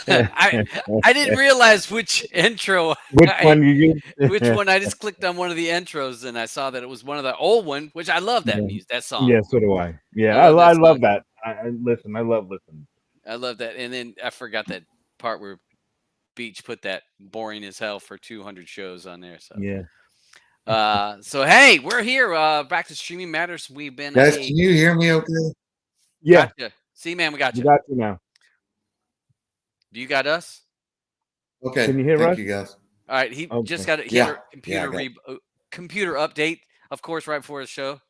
I didn't realize which intro Which one you which use? one. I just clicked on one of the intros and I saw that it was one of the old one, which I love that Yeah. music, that song. Yeah, so do I. I Yeah, love I that love song. that. I listen. I love listening. I love that. And then I forgot that part where Beach put that boring as hell for 200 shows on there. So, Yeah. hey, we're here. Back to Streaming Matters. We've been Guys, can you hear me okay? Yeah, gotcha. See, man, we got we you. got you now. Do you got us? Okay. Can you hear Thank us? you, guys. All right. He Okay, just got a Yeah. computer Yeah, I got computer update, of course, right before the show.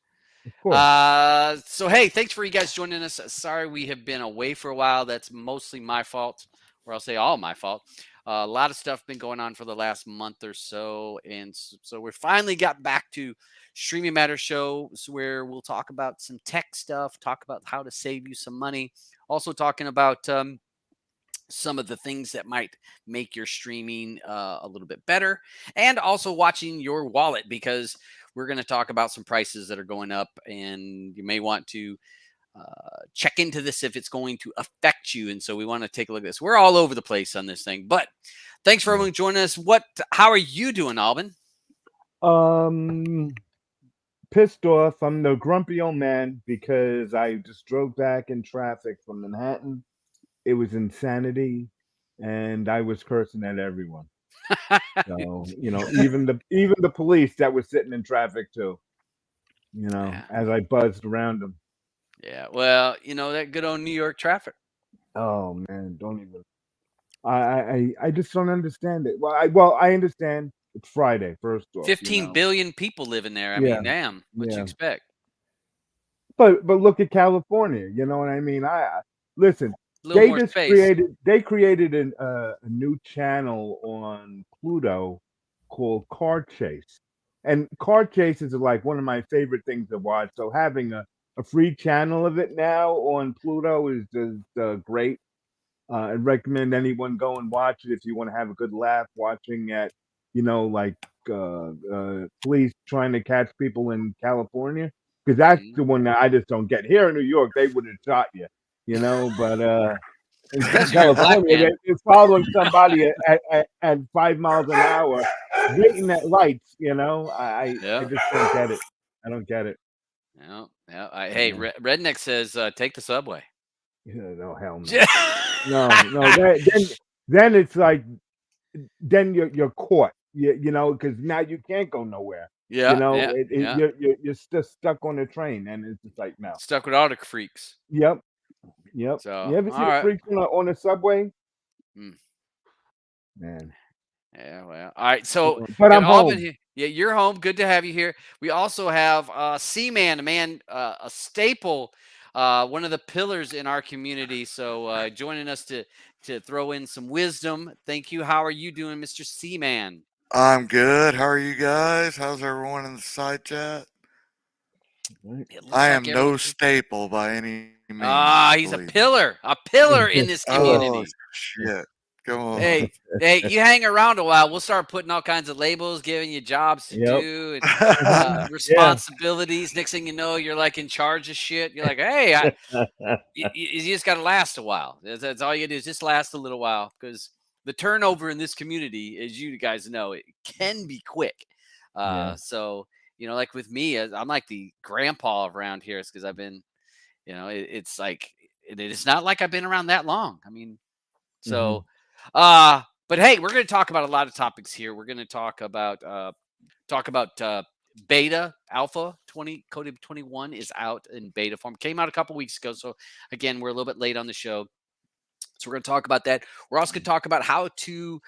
of course. So hey, thanks for you guys joining us. Sorry we have been away for a while. That's mostly my fault, or I'll say all my fault. A lot of stuff been going on for the last month or so, and so we finally got back to Streaming Matters shows where we'll talk about some tech stuff, talk about how to save you some money, also talking about some of the things that might make your streaming a little bit better, and also watching your wallet because we're going to talk about some prices that are going up, and you may want to check into this if it's going to affect you. And so we want to take a look at this. We're all over the place on this thing, but thanks for everyone joining us. How are you doing, Alban? Pissed off. I'm the grumpy old man because I just drove back in traffic from Manhattan. It was insanity, and I was cursing at everyone. So even the police that was sitting in traffic too. Yeah. As I buzzed around them. Yeah. Well, that good old New York traffic. Oh man, don't even. I just don't understand it. I understand it's Friday. First off, 15 billion people living there. I Yeah, mean, damn, what you yeah. expect? But look at California. You know what I mean? Listen. A little more space. They created a new channel on Pluto called Car Chase, and Car Chases are like one of my favorite things to watch. So having a free channel of it now on Pluto is just great. I recommend anyone go and watch it if you want to have a good laugh watching at, like police trying to catch people in California, because that's the one that I just don't get. Here in New York, they would have shot you, but in Especially if you're a black California, man. they're following somebody at 5 miles an hour, waiting at lights. I Yeah. just don't get it. I don't get it. Yeah. Hey, Redneck says take the subway. No, hell no. No. Then it's like, then you're caught. Because now you can't go nowhere. Yeah. You're just stuck on the train, and it's just like, no. Stuck with all the freaks. Yep. So, You ever see all the right. freaks on the subway? Mm. Man. Yeah, well, all right. So, But I'm Alban, home. yeah, you're home. Good to have you here. We also have C-Man, a staple, one of the pillars in our community. So, joining us to throw in some wisdom. Thank you. How are you doing, Mr. C-Man? I'm good. How are you guys? How's everyone in the side chat? I am no staple by any means. He's a pillar in this community. Oh, shit. Go on. Hey, you hang around a while, we'll start putting all kinds of labels, giving you jobs to do and responsibilities. Next thing you know, you're like in charge of shit. You're like, hey, you just got to last a while. That's all you do is just last a little while, because the turnover in this community, as you guys know, it can be quick. So, like with me, I'm like the grandpa around here. It's because I've been, it's like, it's not like I've been around that long. I mean, so, but hey, we're going to talk about a lot of topics here. We're going to talk about beta alpha 20 Kodi 21 is out in beta form. Came out a couple weeks ago. So again, we're a little bit late on the show. So we're going to talk about that. We're also going to talk about how to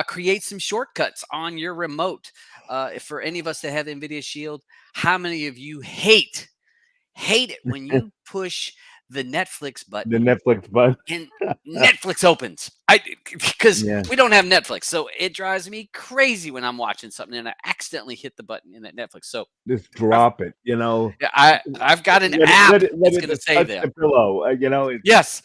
create some shortcuts on your remote. If for any of us that have NVIDIA Shield, how many of you hate it when you push the Netflix button? The Netflix button. And Netflix opens. Because we don't have Netflix. So it drives me crazy when I'm watching something and I accidentally hit the button in that Netflix. So just drop it, I've got an app that's going to say that. The pillow, Yes.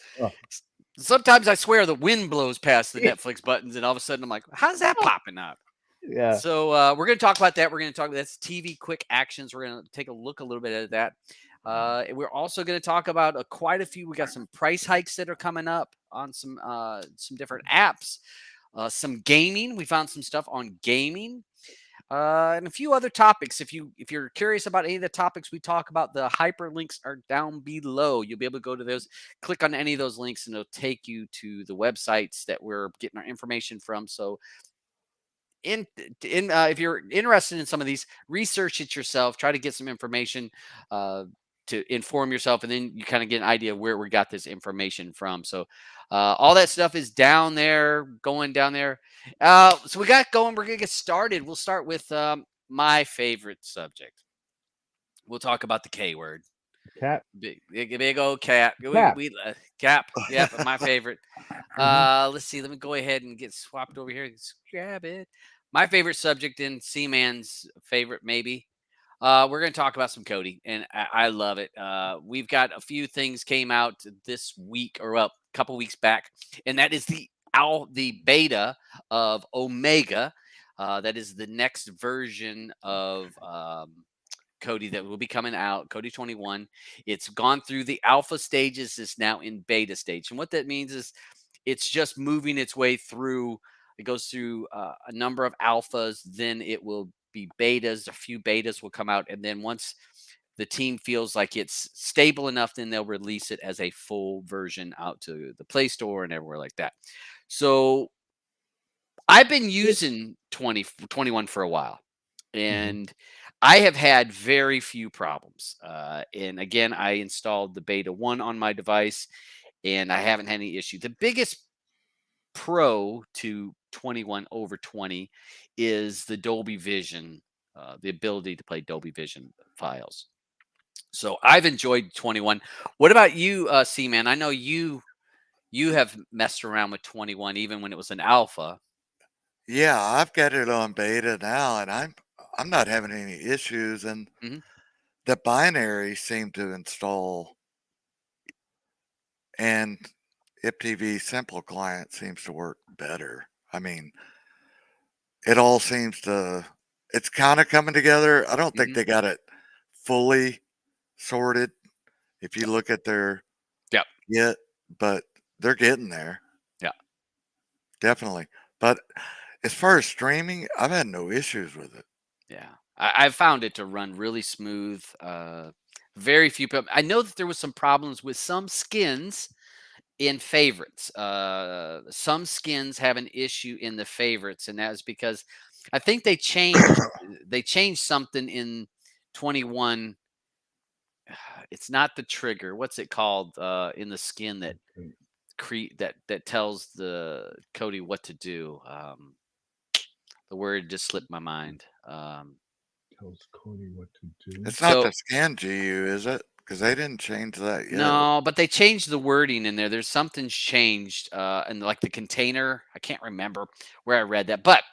Sometimes I swear the wind blows past the Netflix buttons, and all of a sudden I'm like, how's that popping up? Yeah. So we're going to talk about that. We're going to talk about that's TV Quick Actions. We're going to take a look a little bit at that. We're also going to talk about quite a few. We got some price hikes that are coming up on some different apps. Some gaming. We found some stuff on gaming. And a few other topics. If you're curious about any of the topics we talk about, the hyperlinks are down below. You'll be able to go to those, click on any of those links, and it'll take you to the websites that we're getting our information from. So if you're interested in some of these, research it yourself, try to get some information to inform yourself, and then you kind of get an idea of where we got this information from. So all that stuff is down there, going down there. So we got going. We're gonna get started. We'll start with my favorite subject. We'll talk about the K word. Cat. Big old cat. Cap. Cap. Yep, my favorite. Mhm. Let's see. Let me go ahead and get swapped over here. Let's grab it. My favorite subject and Seaman's favorite, maybe. We're going to talk about some Kodi, and I love it. We've got a few things came out this week, or a couple weeks back, and that is the beta of Omega. That is the next version of Kodi that will be coming out, Kodi 21. It's gone through the alpha stages, is now in beta stage. And what that means is it's just moving its way through. It goes through a number of alphas, then it will be betas. A few betas will come out. And then once the team feels like it's stable enough, then they'll release it as a full version out to the Play Store and everywhere like that. So I've been using 21 for a while, and I have had very few problems. And again, I installed the beta 1 on my device, and I haven't had any issue. The biggest pro to 21 over 20 is the Dolby Vision, the ability to play Dolby Vision files. So I've enjoyed 21. What about you, C-Man? I know you have messed around with 21 even when it was an alpha. Yeah, I've got it on beta now, and I'm not having any issues, and Mhm. the binary seem to install, and IPTV simple client seems to work better. I mean, it all seems to it's kind of coming together. I don't think Mhm. they got it fully sorted if you look at their Yep. Git, but they're getting there. Yeah. Definitely. But as far as streaming, I've had no issues with it. Yeah. I've found it to run really smooth. Very few people. I know that there was some problems with some skins in favorites. Some skins have an issue in the favorites, and that is because I think they changed something in 21. It's not the trigger. What's it called in the skin that that tells the Kodi what to do? The word just slipped my mind. Tells Kodi what to do. It's not So the scan GU, is it? Because they didn't change that yet. no, but they changed the wording in there. There's something's changed, and like the container. I can't remember where I read that, but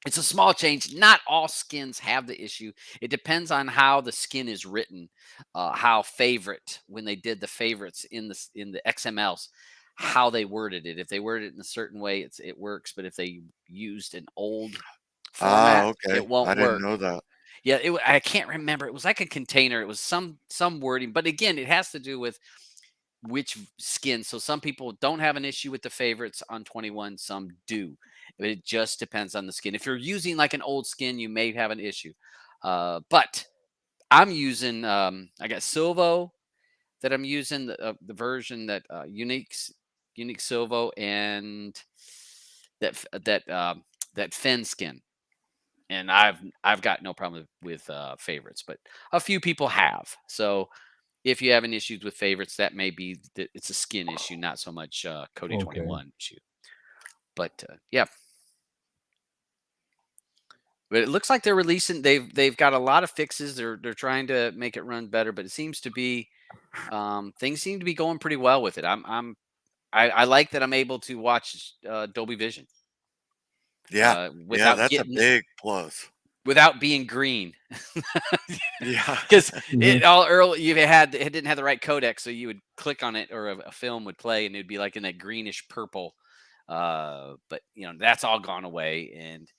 it's a small change. Not all skins have the issue. It depends on how the skin is written, how favorite when they did the favorites in the XMLs, how they worded it. If they worded it in a certain way, it works. But if they used an old Ah, format, okay. it won't I didn't work. know that. Yeah, I can't remember. It was like a container. It was some wording, but again, it has to do with which skin. So some people don't have an issue with the favorites on 21, some do. But it just depends on the skin. If you're using like an old skin, you may have an issue. But I'm using I got Silvo that I'm using the version that unique Silvo and that Fen skin, and I've got no problem with favorites, but a few people have. So if you have any issues with favorites, that may be that it's a skin issue, not so much Kodi Okay. 21 issue. But yeah, but it looks like they're releasing. They've got a lot of fixes. They're trying to make it run better, but it seems to be things seem to be going pretty well with it. I like that I'm able to watch Dolby Vision Yeah. Yeah, without that's a getting big plus. without being green. Yeah. Because Mhm. it all early it didn't have the right codec, so you would click on it or a film would play and it'd be like in that greenish purple. But that's all gone away, and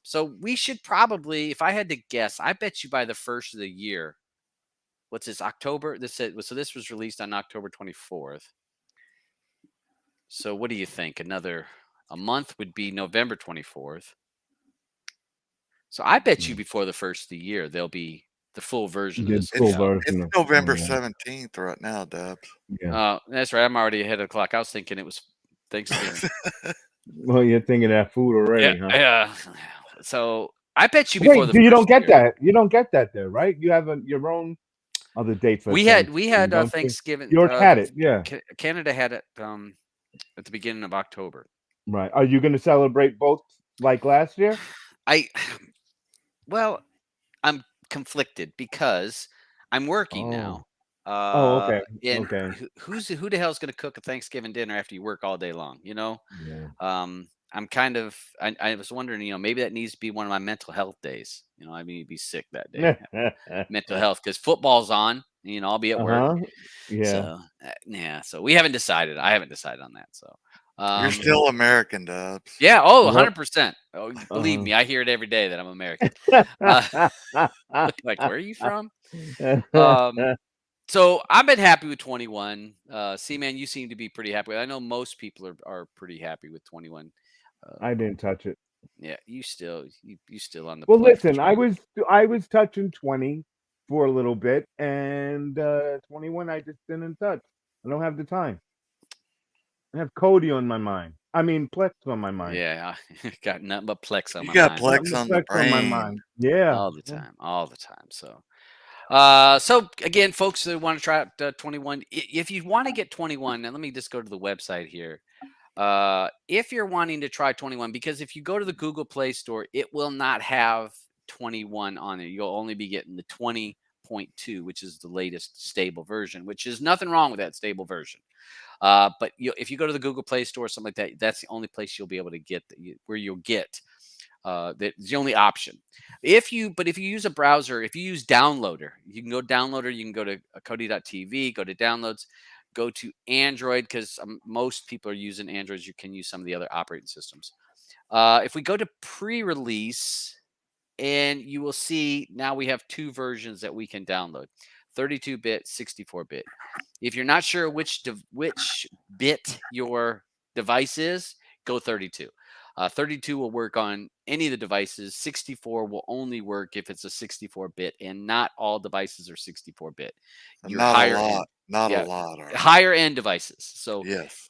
so we should probably, if I had to guess, I bet you by the first of the year what's this, October? So this was released on October 24th. So what do you think? A month would be November 24th. So I bet you before the first of the year, there'll be the full version of The this. full It's version of November yeah. 17th right now, Dubs. Yeah. That's right. I'm already ahead of the clock. I was thinking it was Thanksgiving. Well, you're thinking of that food already, Yeah, huh? yeah. So I bet you before Wait, the so you don't first get year. that? You don't get that there, right? You have your own other date for We had Thanksgiving, don't you? Thanksgiving. Yours had it, yeah. Canada had it at the beginning of October. Right. Are you going to celebrate both like last year? Well, I'm conflicted because I'm working now. Oh, okay. And Okay. who the hell is going to cook a Thanksgiving dinner after you work all day long? Yeah. I'm kind of I was wondering, maybe that needs to be one of my mental health days. I need to be sick that day. Mental health, because football's on. I'll be at work. Uh-huh. Yeah. So yeah. So we haven't decided. I haven't decided on that. So You're still American, Dubs. yeah. Oh, Yep. 100%. Oh, believe me, I hear it every day that I'm American. Like, where are you from? So I've been happy with 21. C-Man, you seem to be pretty happy with it. I know most people are pretty happy with 21. I didn't touch it. Yeah, you still on the Well, Plex listen, train. I was touching 20 for a little bit, and 21 I just didn't touch. I don't have the time. I have Kodi on my mind. I mean, Plex on my mind. Yeah, I got nothing but Plex on You my got mind Plex on the Plex on my brain. mind. Yeah. all the time. So, so again, folks that want to try out 21, if you want to get 21, now let me just go to the website here. If you're wanting to try 21, because if you go to the Google Play Store, it will not have 21 on it. You'll only be getting the 20.2, which is the latest stable version, which is nothing wrong with that stable version. But if you go to the Google Play Store or something like that, that's the only place you'll be able to get where you'll get. That's the only option. If you use a browser, if you use Downloader, you can go Downloader. You can go to Kodi.tv, go to Downloads, go to Android, because most people are using Androids. You can use some of the other operating systems. If we go to pre-release, and you will see now we have two versions that we can download: 32-bit, 64-bit. If you're not sure which bit your device is, go 32. 32 will work on any of the devices. 64 will only work if it's a 64-bit, and not all devices are 64-bit. Your Not higher a lot. end, Not yeah, a lot. Are. higher end devices. So Yes.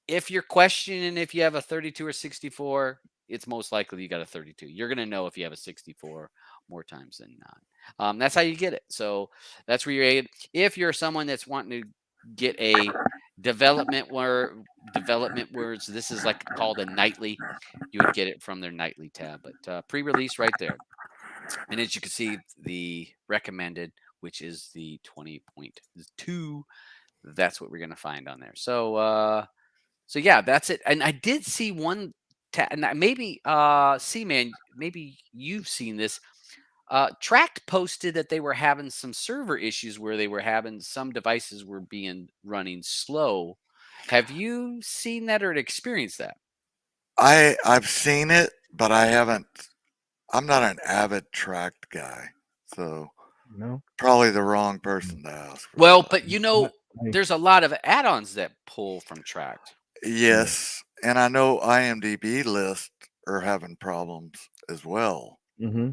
if you're questioning if you have a 32 or 64, it's most likely you got a 32. You're going to know if you have a 64 more times than not. That's how you get it. So that's where you're. If you're someone that's wanting to get a development words, this is like called a nightly. You would get it from their nightly tab, but pre-release right there. And as you can see, the recommended, which is the 20.2, that's what we're going to find on there. So yeah, that's it. And I did see one, and maybe C-Man, maybe you've seen this. Tract posted that they were having some server issues where they were having some devices were being running slow. Have you seen that or experienced that? I've seen it, but I haven't. I'm not an avid Tract guy, so No. probably the wrong person to ask. Well, that. but there's a lot of add-ons that pull from Tract. Yes, and I know IMDb lists are having problems as well. Mm-hmm.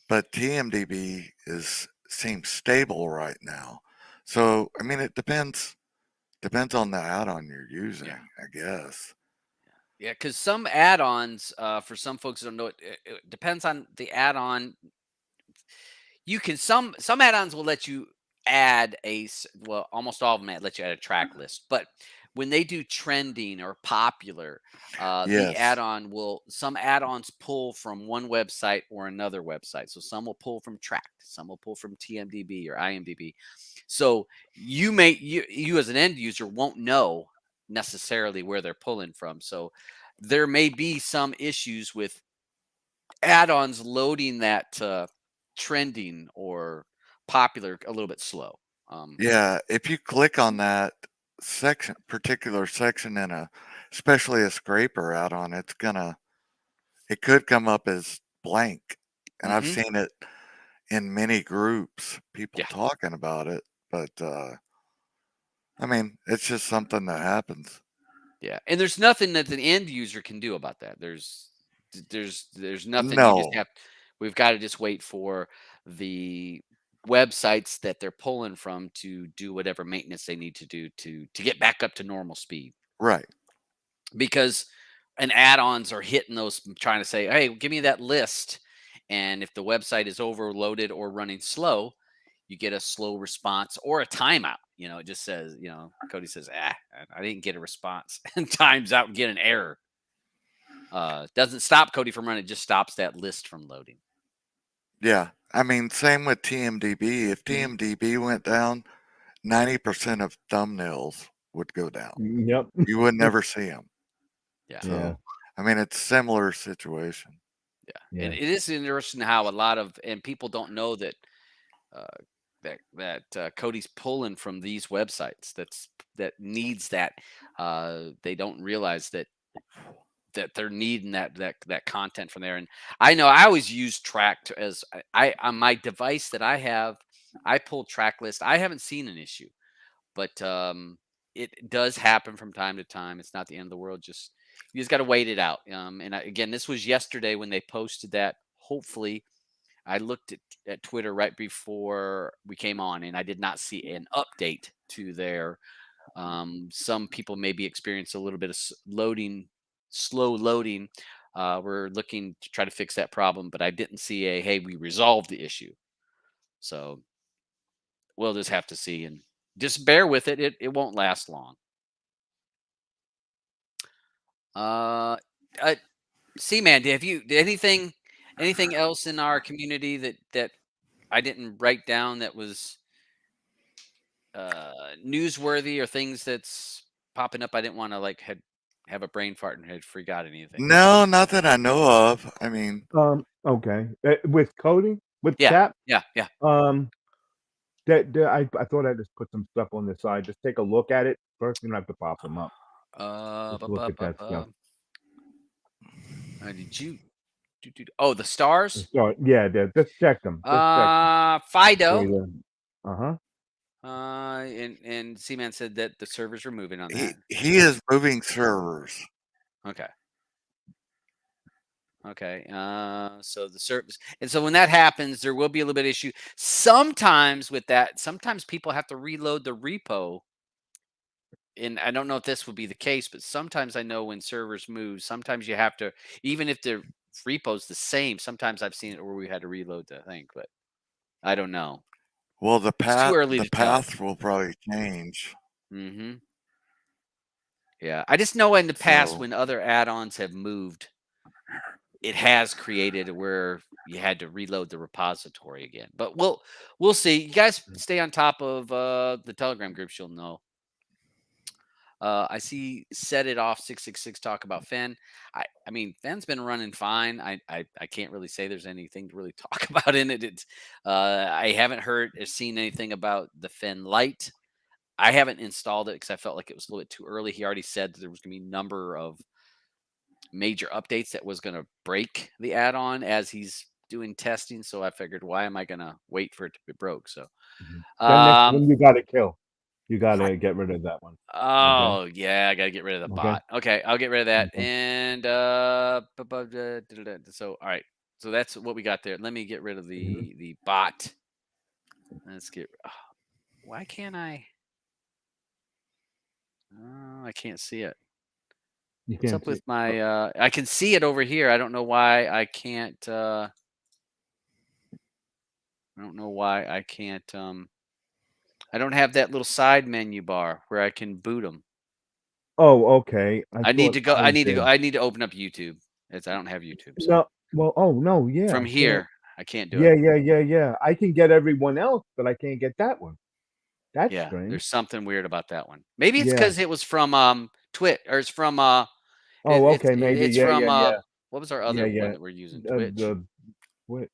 But TMDB seems stable right now. So I mean, it depends on the add-on you're using, I guess. Yeah, because some add-ons, for some folks who don't know it depends on the add-on. You can some add-ons will let you add almost all of them let you add a track list, but when they do trending or popular, the Yes. add-on some add-ons pull from one website or another website. So some will pull from Tract, some will pull from TMDB or IMDb. So you as an end user won't know necessarily where they're pulling from. So there may be some issues with add-ons loading that trending or popular a little bit slow. Yeah, if you click on that particular section in especially a scraper add-on, it could come up as blank. And I've seen it in many groups, people Yeah. talking about it, but I mean, it's just something that happens. Yeah, and there's nothing that the end user can do about that. There's nothing. You just No, have. We've got to just wait for the websites that they're pulling from to do whatever maintenance they need to do to get back up to normal speed. right. Because add-ons are hitting those, trying to say, hey, give me that list. And if the website is overloaded or running slow, you get a slow response or a timeout. It just says, Kodi says, I didn't get a response, and times out and get an error. Doesn't stop Kodi from running, it just stops that list from loading. Yeah, I mean, same with TMDB. If TMDB went down, 90% of thumbnails would go down. Yep. You would never see them. Yeah. So, Yeah. I mean, it's similar situation. Yeah. And Yeah. it is interesting how a lot of, and people don't know that Kodi's pulling from these websites that needs that. They don't realize that they're needing that content from there. And I know I always use track as I on my device that I have. I pull track list. I haven't seen an issue, but it does happen from time to time. It's not the end of the world. You just got to wait it out. And again, this was yesterday when they posted that. Hopefully, I looked at Twitter right before we came on, and I did not see an update to their. Some people maybe experience a little bit of slow loading. We're looking to try to fix that problem, but I didn't see hey, we resolved the issue. So we'll just have to see, and just bear with it. It won't last long. Uh, man, have you anything else in our community that I didn't write down that was newsworthy, or things that's popping up? I didn't want to have a brain fart and had forgot anything. No, not that I know of. I mean, Okay. With coding, with Yeah, chat, yeah. I thought I just put some stuff on the side. Just take a look at it first. You don't have to pop them up. Just look at that stuff. Did you oh, the stars? So yeah, just check them. Just check them. Fido. Uh-huh. And C-Man said that the servers were moving on that. he is moving servers. Okay. Okay. So the service, and so when that happens, there will be a little bit of issue. Sometimes with that, sometimes people have to reload the repo. And I don't know if this would be the case, but sometimes I know when servers move, sometimes you have to, even if the repo's the same, sometimes I've seen it where we had to reload the thing, but I don't know. Well, the It's too early to tell. path will probably change. Mm-hmm. Yeah. I just know in the past So, when other add-ons have moved, it has created where you had to reload the repository again. But we'll see. You guys stay on top of the Telegram groups, you'll know. I see set it off 666 talk about Fen. I mean, Fen's been running fine. I can't really say there's anything to really talk about in it. It's I haven't heard or seen anything about the Fen Lite. I haven't installed it because I felt like it was a little bit too early. He already said that there was going to be a number of major updates that was going to break the add-on as he's doing testing. So I figured, why am I going to wait for it to be broke? So Then next one you got to kill. You got to get rid of that one. oh yeah, I got to get rid of the Okay. bot. Okay, I'll get rid of that. Okay. And so all right, so that's what we got there. Let me get rid of the bot. Let's get. Why can't I? Oh, I can't see it. You What's can't up with see. my? I can see it over here. I don't know why I can't. I don't know why I can't. I don't have that little side menu bar where I can boot them. Oh, okay. I need to go. I I need to did. go. I need to open up YouTube. I don't have YouTube. So No. Well, oh no, yeah. from I can't. here, I can't do Yeah, it. yeah. I can get everyone else, but I can't get that one. That's Yeah, strange. there's something weird about that one. Maybe it's Yeah. because it was from Twitch, or it's from Oh, okay. Maybe. it's Yeah, from yeah. what was our other Yeah. one that we're using? Twitch.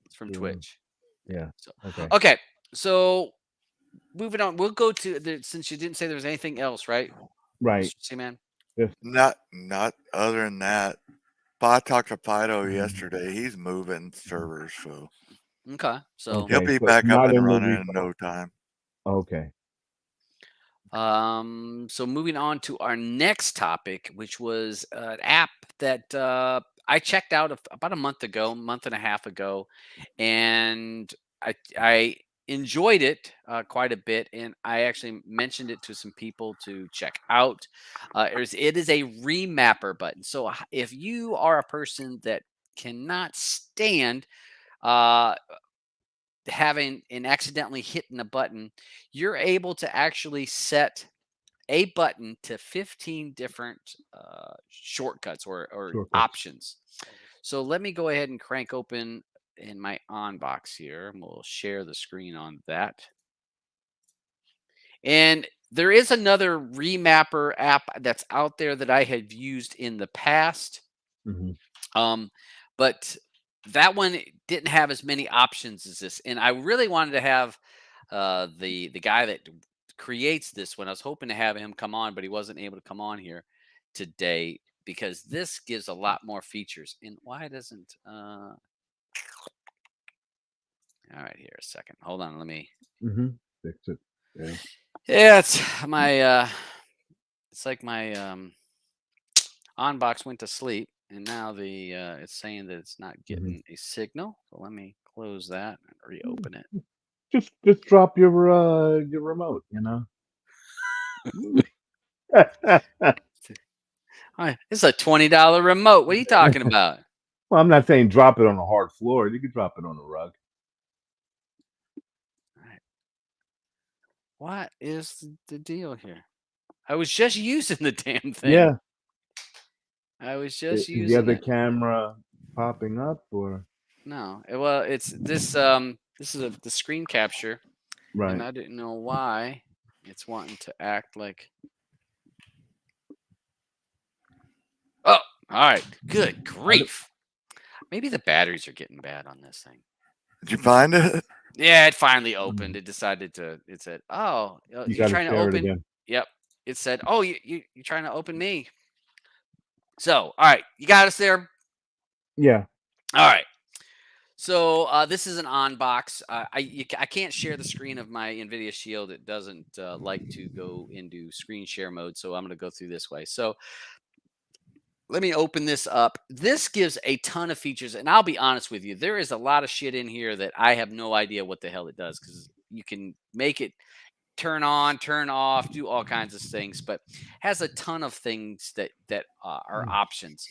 It's from Twitch. Yeah. So Okay. okay. So moving on, we'll go to since you didn't say there was anything else, right? Right. See, man. not other than that. I talked to Fido Mhm. yesterday. He's moving servers, so Okay. So He'll Okay, be so back up not and in the running in repo. no time. Okay. so moving on to our next topic, which was an app that I checked out about a month and a half ago, and I enjoyed it quite a bit, and I actually mentioned it to some people to check out. It is a remapper button. So if you are a person that cannot stand uh, having and accidentally hitting a button, you're able to actually set a button to 15 different shortcuts or Shortcuts. options. So let me go ahead and crank open in my on box here, and we'll share the screen on that. And there is another remapper app that's out there that I have used in the past. Hmm. But that one didn't have as many options as this. And I really wanted to have the guy that creates this one. I was hoping to have him come on, but he wasn't able to come on here today because this gives a lot more features. And why doesn't all right, here a second. Hold on, let me Fix it. Yeah. yeah, it's like my on box went to sleep and now the it's saying that it's not getting a signal. So let me close that and reopen it. Just drop your remote, you know. All right, it's a $20 remote. What are you talking about? Well, I'm not saying drop it on a hard floor. You could drop it on a rug. All right. What is the deal here? I was just using the damn thing. Yeah. I was just Is the using other it. camera popping up or No, well, it's this. This is the screen capture, right? and I didn't know why it's wanting to act like. Oh, all right. Good grief. Maybe the batteries are getting bad on this thing. Did you find it? Yeah, it finally opened. It decided to. It said, "Oh, You you're got to trying to share it open." again. Yep. It said, "Oh, you're trying to open me." So, all right, you got us there. Yeah. All right. So this is an on box. I can't share the screen of my NVIDIA Shield. It doesn't like to go into screen share mode. So I'm going to go through this way. So let me open this up. This gives a ton of features, and I'll be honest with you, there is a lot of shit in here that I have no idea what the hell it does because you can make it turn on, turn off, do all kinds of things, but has a ton of things that are options.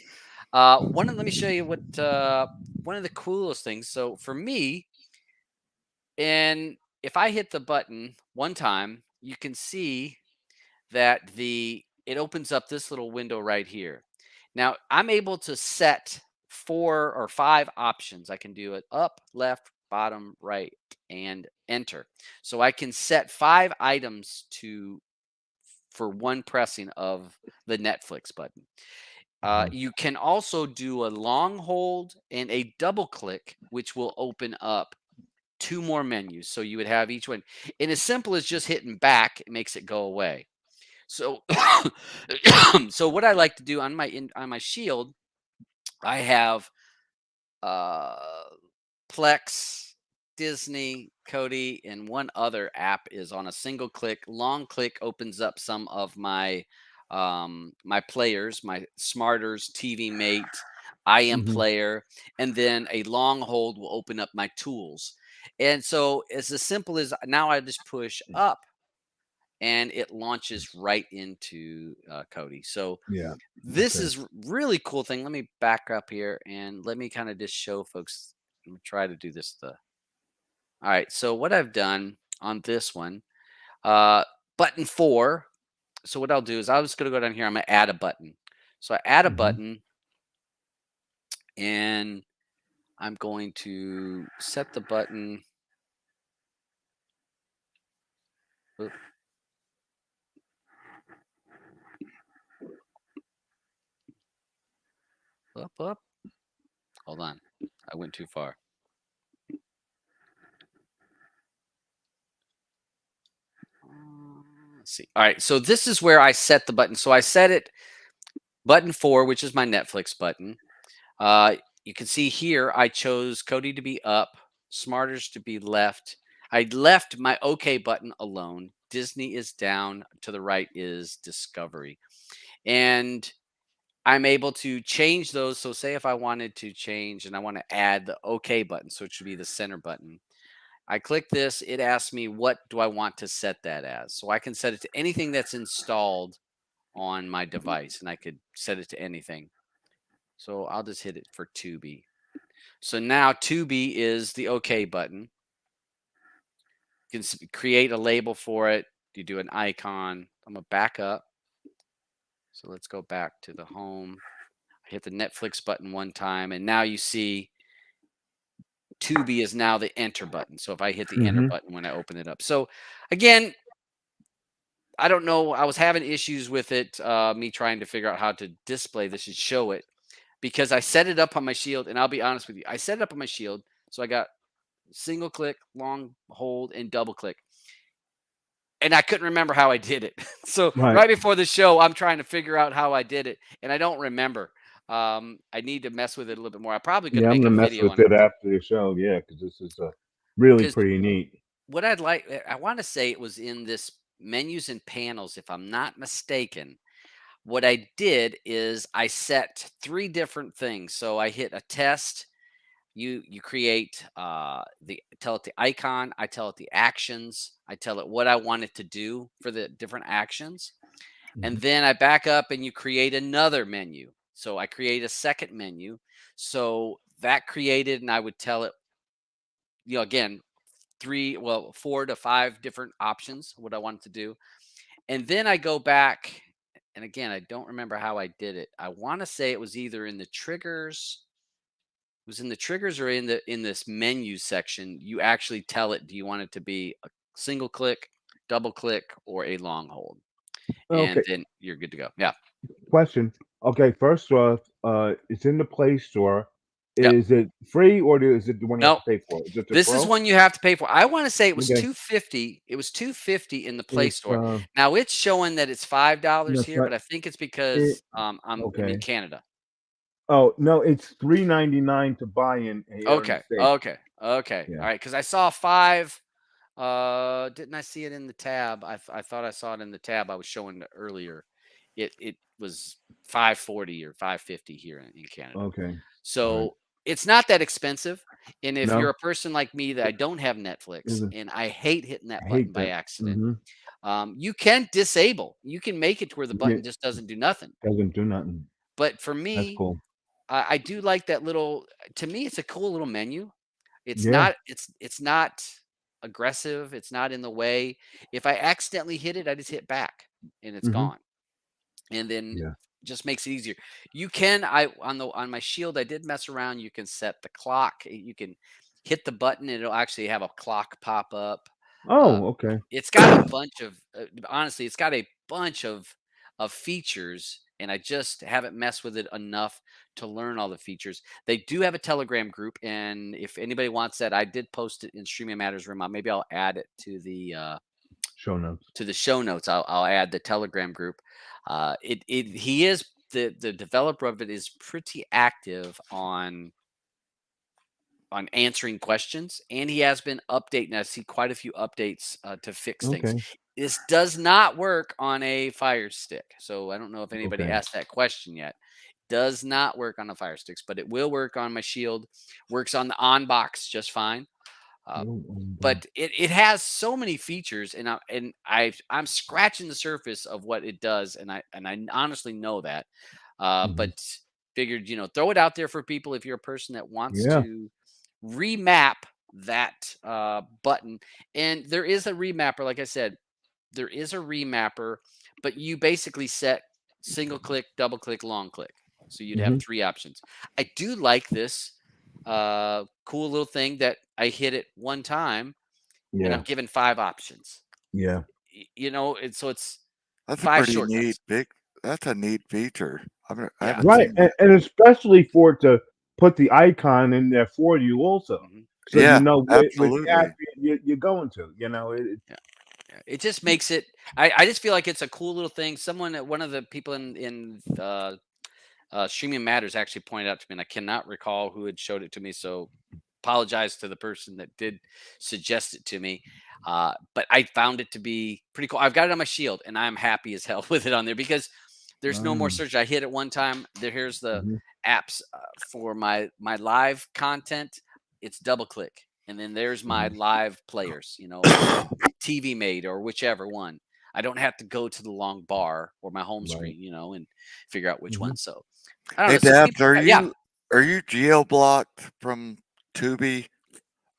Let me show you what one of the coolest things. So for me, and if I hit the button one time, you can see that it opens up this little window right here. Now I'm able to set 4 or 5 options. I can do it up, left, bottom, right, and enter. So I can set 5 items for one pressing of the Netflix button. You can also do a long hold and a double click, which will open up 2 more menus. So you would have each one. And as simple as just hitting back, it makes it go away. So, so what I like to do on my Shield, I have uh, Plex, Disney, Kodi, and one other app is on a single click. Long click opens up some of my my players, my Smarters, TV Mate, IM Player, and then a long hold will open up my tools. And so it's as simple as now I just push up and it launches right into Kodi. So Yeah. this Okay. is really cool thing. Let me back up here and let me kind of just show folks. Let me try to do this. All right. So what I've done on this one, button 4. So what I'll do is I was going to go down here. I'm going to add a button. So I add a button and I'm going to set the button. Oop. Up. Hold on. I went too far. Let's see. All right. So this is where I set the button. So I set it button 4, which is my Netflix button. You can see here I chose Kodi to be up, smarters to be left. I left my OK button alone. Disney is down. To the right is Discovery. And I'm able to change those. So say if I wanted to change and I want to add the OK button, so it should be the center button. I click this, it asks me what do I want to set that as. So I can set it to anything that's installed on my device, and I could set it to anything. So I'll just hit it for Tubi. So now Tubi is the OK button. You can create a label for it. You do an icon. I'm gonna back up. So let's go back to the home. I hit the Netflix button one time, and now you see Tubi is now the enter button. So if I hit the enter button when I open it up. So again, I don't know. I was having issues with it, me trying to figure out how to display this and show it because I set it up on my Shield. And I'll be honest with you, I set it up on my Shield. So I got single click, long hold, and double click. And I couldn't remember how I did it. So right before the show, I'm trying to figure out how I did it, and I don't remember. I need to mess with it a little bit more. I probably could make a video with on it it after the show. Yeah, because this is really because pretty neat. what I'd like, I want to say it was in this menus and panels, if I'm not mistaken. What I did is I set 3 different things. So I hit a test. You create tell it the icon, I tell it the actions, I tell it what I want it to do for the different actions. And then I back up and you create another menu. So I create a second menu. So that created, and I would tell it, again, 4 to 5 different options, what I wanted to do. And then I go back, and again, I don't remember how I did it. I want to say it was either in the triggers. It was in the triggers or in this menu section. You actually tell it, do you want it to be a single click, double click, or a long hold? And Okay, then you're good to go. Yeah. question. Okay, first off, it's in the Play Store. Yep. Is it free or is it the one you have No, to pay for? Is it the this is Pro? one you have to pay for. I want to say it was Okay, 250. It was 250 in the Play it's Store. Now it's showing that it's $5 that's here, right. but I think it's It because I'm in okay. Canada. Oh no, it's $3.99 to buy in here in the Okay. States. Okay. Okay. Yeah. All right. Because I saw 5. Didn't I see it in the tab? I thought I saw it in the tab I was showing earlier. It was 540 or 550 here in Canada. Okay. All right. So it's not that expensive. And if you're No, a person like me that I don't have Netflix isn't. and I hate hitting I that button hate by that. accident, Mm-hmm. you can disable. You can make it to where the button It just doesn't do nothing. doesn't do nothing. But for That's me, cool. I do like that little. To me, it's a cool little menu. It's Yeah. not. It's not aggressive. It's not in the way. If I accidentally hit it, I just hit back and it's Mm-hmm. gone. And then Yeah. just makes it easier. You can on my Shield, I did mess around. You can set the clock. You can hit the button and it'll actually have a clock pop up. Uh, Oh, okay. it's got a bunch of honestly, it's got a bunch of features, and I just haven't messed with it enough to learn all the features. They do have a Telegram group, and if anybody wants that, I did post it in Streaming Matters room. Maybe I'll add it Show notes. to the show notes. I'll add the Telegram group. He is the developer of it is pretty active on answering questions, and he has been updating. I see quite a few updates to fix things. Okay. This does not work on a Fire Stick, so I don't know if anybody Okay. asked that question yet. Does not work on the Fire Sticks, but it will work on my Shield. Works on the on box just fine. Uh, but it has so many features, and I'm scratching the surface of what it does, and I honestly know that. Mhm. But figured, throw it out there for people if you're a person that wants Yeah. to remap that button. And there is a remapper, like I said, there is a remapper, but you basically set single click, double click, long click. So you'd have Mhm. 3 options. I do like this cool little thing that I hit it one time and I'm Yeah. given 5 options. Yeah. And so it's That's a 5 pretty neat shortcuts. big. That's a neat feature. I Yeah. haven't Right, seen that. and especially for it to put the icon in there for you also, Hmm. so you Yeah, know which app absolutely. you're going to. Yeah. Yeah. It just makes it. I just feel like it's a cool little thing. One of the people in Streaming Matters actually pointed out to me, and I cannot recall who had showed it to me. So apologize to the person that did suggest it to me. But I found it to be pretty cool. I've got it on my Shield, and I'm happy as hell with it on there because there's no more search. I hit it one time. Here's the apps for my live content. It's double click, and then there's my live players. TV Made or whichever one. I don't have to go to the long bar or my home screen, and figure out which one. So I don't know. Hey, Dabs, are you geo-blocked from Tubi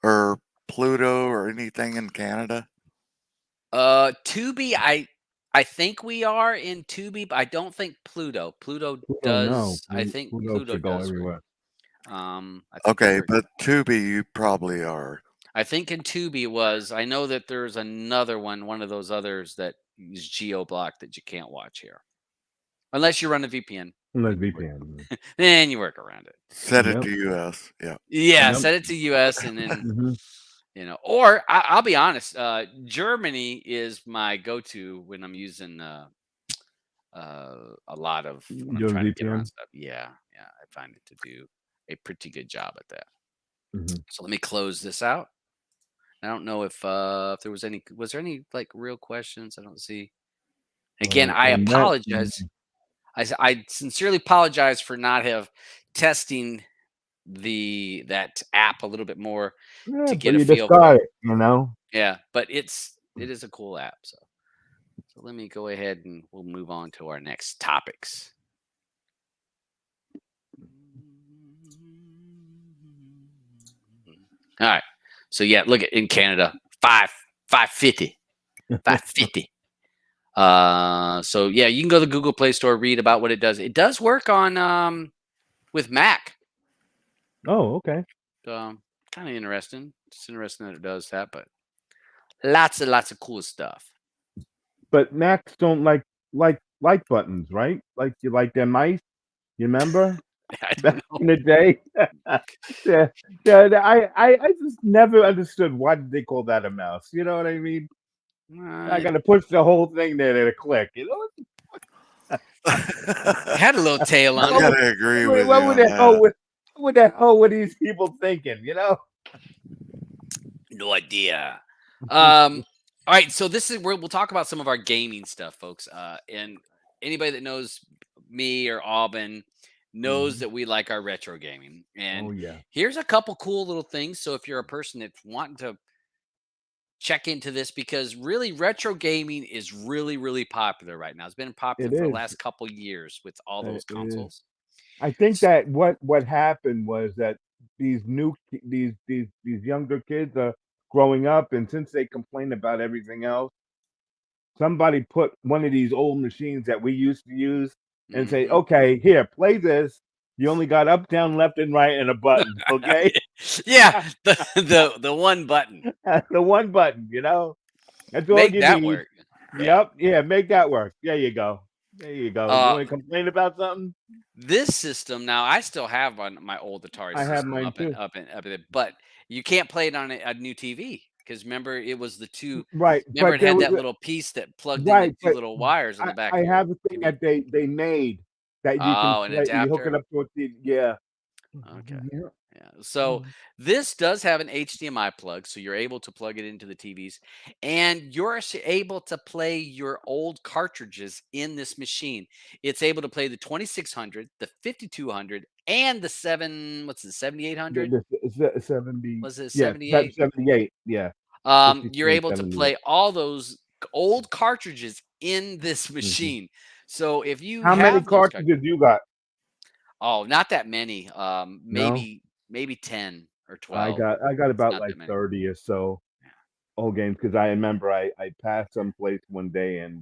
or Pluto or anything in Canada? Tubi, I think we are in Tubi, but I don't think Pluto. Pluto does. No. I think Pluto Pluto does. everywhere. Okay, but Tubi, you probably are. I think in Tubi was. I know that there's another one of those others that is geo-blocked that you can't watch here, unless you run a VPN. Unless VPN. Then you work around it. Set it to US. Yeah. Yeah, set it to US, and then or I'll be honest. Germany is my go-to when I'm using a lot of when I'm trying to get around stuff. Yeah, I find it to do a pretty good job at that. So let me close this out. I don't know if there was any like real questions. I don't see. Again, I apologize. I sincerely apologize for not have testing that app a little bit more to get a feel for it. Yeah, but it is a cool app. So let me go ahead and we'll move on to our next topics. All right. So yeah, look at in Canada, 550. 550. So yeah, you can go to the Google Play Store, read about what it does. It does work on with Mac. Oh, okay. So kind of interesting. It's interesting that it does that, but lots of cool stuff. But Macs don't like buttons, right? Like you like their mice. You remember? Back in the day. I just never understood why did they call that a mouse. You know what I mean? I got to push the whole thing there to click. You know? Had a little tail on it. I gotta agree with you. What the hell were these people thinking? You know? No idea. All right, so this is where we'll talk about some of our gaming stuff, folks. And anybody that knows me or Aubin knows that we like our retro gaming. And here's a couple cool little things. So if you're a person that's wanting to check into this, because really retro gaming is really, really popular right now. It's been popular for the last couple years with all those consoles. I think that what happened was that these younger kids are growing up, and since they complain about everything else, somebody put one of these old machines that we used to use and say, okay, here, play this. You only got up, down, left, and right, and a button. Okay. Yeah, the one button. The one button. You know, that's all you need. Work. Yep. Yeah, make that work. There you go. There you go. You want to complain about something? This system now, I still have on my old Atari system. I have mine too. Up it, but you can't play it on a new TV because remember it was the two. Right. Remember it had that little piece that plugged in the two little wires on the back. I have a thing that they made that you can an adapter. You hook it up to a TV. Yeah. Okay. Yeah. So this does have an HDMI plug, so you're able to plug it into the TVs, and you're able to play your old cartridges in this machine. It's able to play the 2600, the 5200, and the 7800. The 70. Was it 78? 78. Yeah. You're able to play all those old cartridges in this machine. So if you how many cartridges you got? Oh, not that many. Maybe 10 or 12. I got about like 30 or so old games because I remember I passed someplace one day and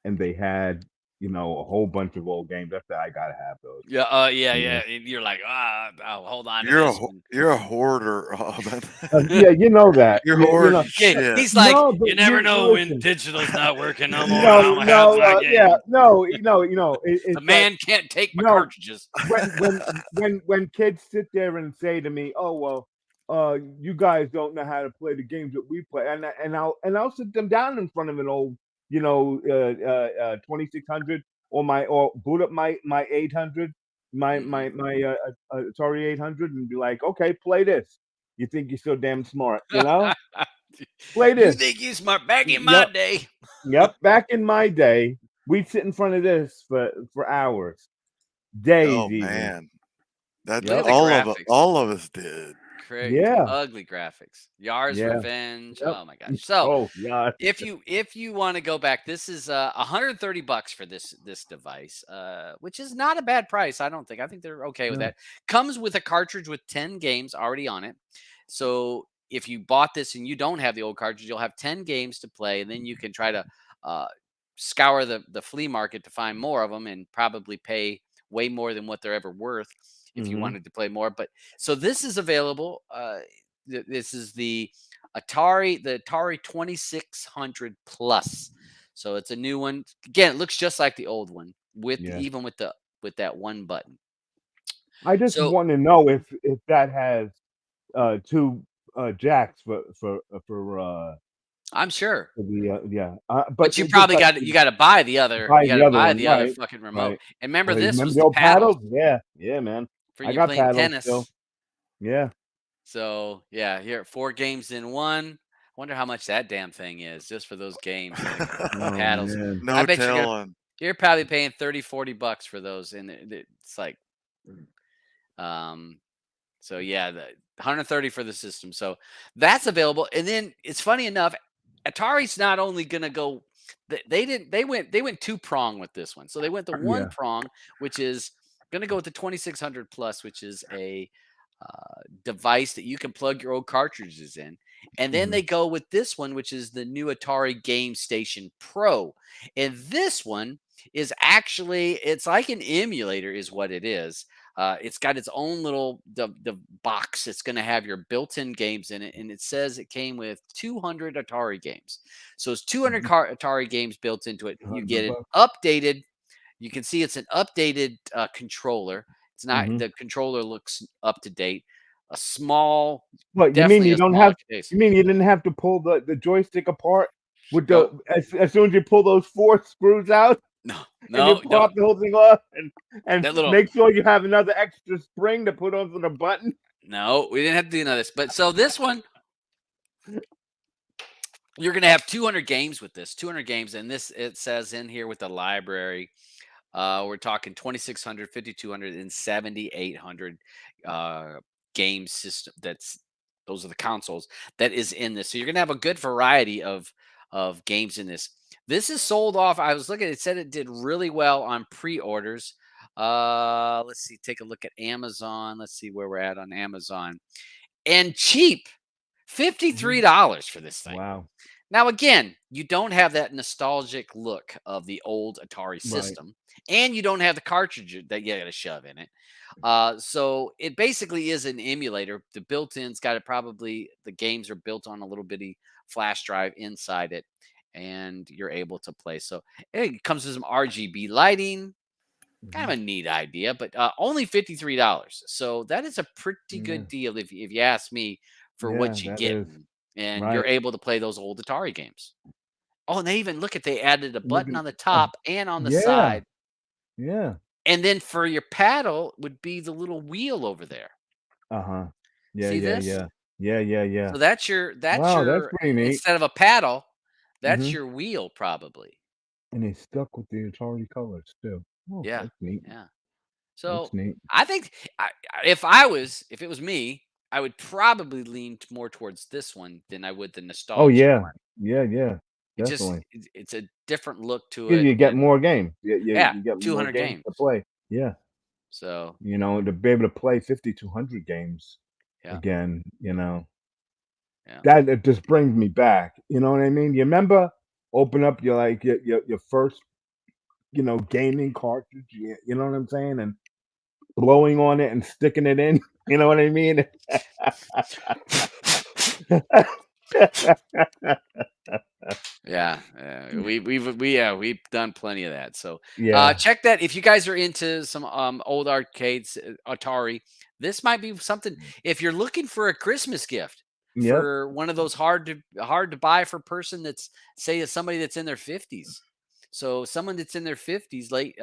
they had a whole bunch of old games. I said I gotta have those. Yeah. You're like, hold on. You're a hoarder, Aubin. Yeah, you know that. You're hoarding shit. He's like, you never know when digital's not working no more. The man can't take my cartridges. When kids sit there and say to me, "Oh well, you guys don't know how to play the games that we play," and I'll sit them down in front of an old 2600 or boot up my 800 my Mhm. Atari 800 and be like, okay, play this. You think you're so damn smart, you know? Play You this. think you smart? Back in my Yep, day. yep. Back in my day, we'd sit in front of this for hours, Oh days, even. man, that's Look at Yep. the graphics. all of us did. Yeah. Ugly graphics. Yar's Yeah. Revenge. Yep. Oh my gosh. So Oh God. if you want to go back, this is $130 for this device, which is not a bad price. I don't think. I think they're okay with No. that. Comes with a cartridge with 10 games already on it. So if you bought this and you don't have the old cartridge, you'll have 10 games to play, and then you can try to uh, scour the flea market to find more of them, and probably pay way more than what they're ever worth if you Hmm. wanted to play more. But so this is available. This is the Atari 2600 Plus. So it's a new one. Again, it looks just like the old one with Yeah. even with that one button. I just So want to know if that has two jacks I'm sure, for the yeah. But but you just probably like got you got to buy the other buy you got the to other buy one, the other right? fucking remote. Right. And remember, Right. this Remember was the the old paddles paddles? Yeah. Yeah, man. for I you got playing paddles still. tennis. Yeah. So yeah, here 4 games in one. Wonder how much that damn thing is just for those games and the Oh paddles. man. I No bet telling. you're probably paying 30-40 bucks for those, and it's like um so yeah, the 130 for the system. So that's available. And then it's funny enough, Atari's not only going to go they went two prong with this one. So they went the one Yeah. prong, which is going to go with the 2600 plus, which is a device that you can plug your old cartridges in. And then Hmm. they go with this one, which is the new Atari Game Station Pro. And this one is actually, it's like an emulator, is what it is. It's got its own little the box. It's going to have your built-in games in it, and it says it came with 200 Atari games. So it's 200 Atari games built into it. You get an $100. updated. You can see it's an updated controller. It's not Hmm. the controller looks up to date. A small, What you mean? definitely You a don't smaller have? case. You mean you didn't have to pull the joystick apart with Nope. the as soon as you pull those four screws out No, and you no, no. pop the whole thing off and That little make sure you have another extra spring to put onto the button? no, we didn't have to do none of this. But so this one, you're going to have 200 games with this, 200 games. And this, it says in here with the library, we're talking 2600, 5200, and 7800 game system. Those are the consoles that is in this. So you're going to have a good variety of games in this. This is sold off. I was looking, it said it did really well on pre-orders. Let's see, take a look at Amazon. Let's see where we're at on Amazon. And cheap, Mhm. $53 for this thing. Wow. Now, again, you don't have that nostalgic look of the old Atari Right. system, and you don't have the cartridge that you got to shove in it. So it basically is an emulator. The built-in's got it. Probably the games are built on a little bitty flash drive inside it, and you're able to play. So it comes with some RGB lighting. Kind Mhm. of a neat idea, but only $53. So that is a pretty Yeah. good deal if you ask me for Yeah, what you that get, is and you're right. able to play those old Atari games. Oh, and they even look at they added a Look button at on the uh, top and on the yeah. side. Yeah. And then for your paddle would be the little wheel over there. Uh-huh. Yeah, See yeah, this? yeah. Yeah, yeah, yeah. So that's Wow, that's your pretty neat. instead of a paddle, that's Mhm. your wheel probably. And it's stuck with the Atari colors too. Oh, Yeah. that's neat. Yeah. That's So neat. I think if it was me, I would probably lean more towards this one than I would the Oh nostalgia yeah. one. Yeah, yeah. Definitely. It's a different look to Because it, you get and more games. yeah, You get more 200 games games. to play. Yeah. So To be able to play 5,200 games yeah, again, yeah. that it just brings me back. You know what I mean? You remember open up your first, gaming cartridge, you know what I'm saying? And blowing on it and sticking it in. You know what I mean? Yeah, we've done plenty of that. So Yeah. check that if you guys are into some old arcades, Atari. This might be something if you're looking for a Christmas gift Yep. for one of those hard to buy for person that's say somebody that's in their 50s. So someone that's in their 50s, late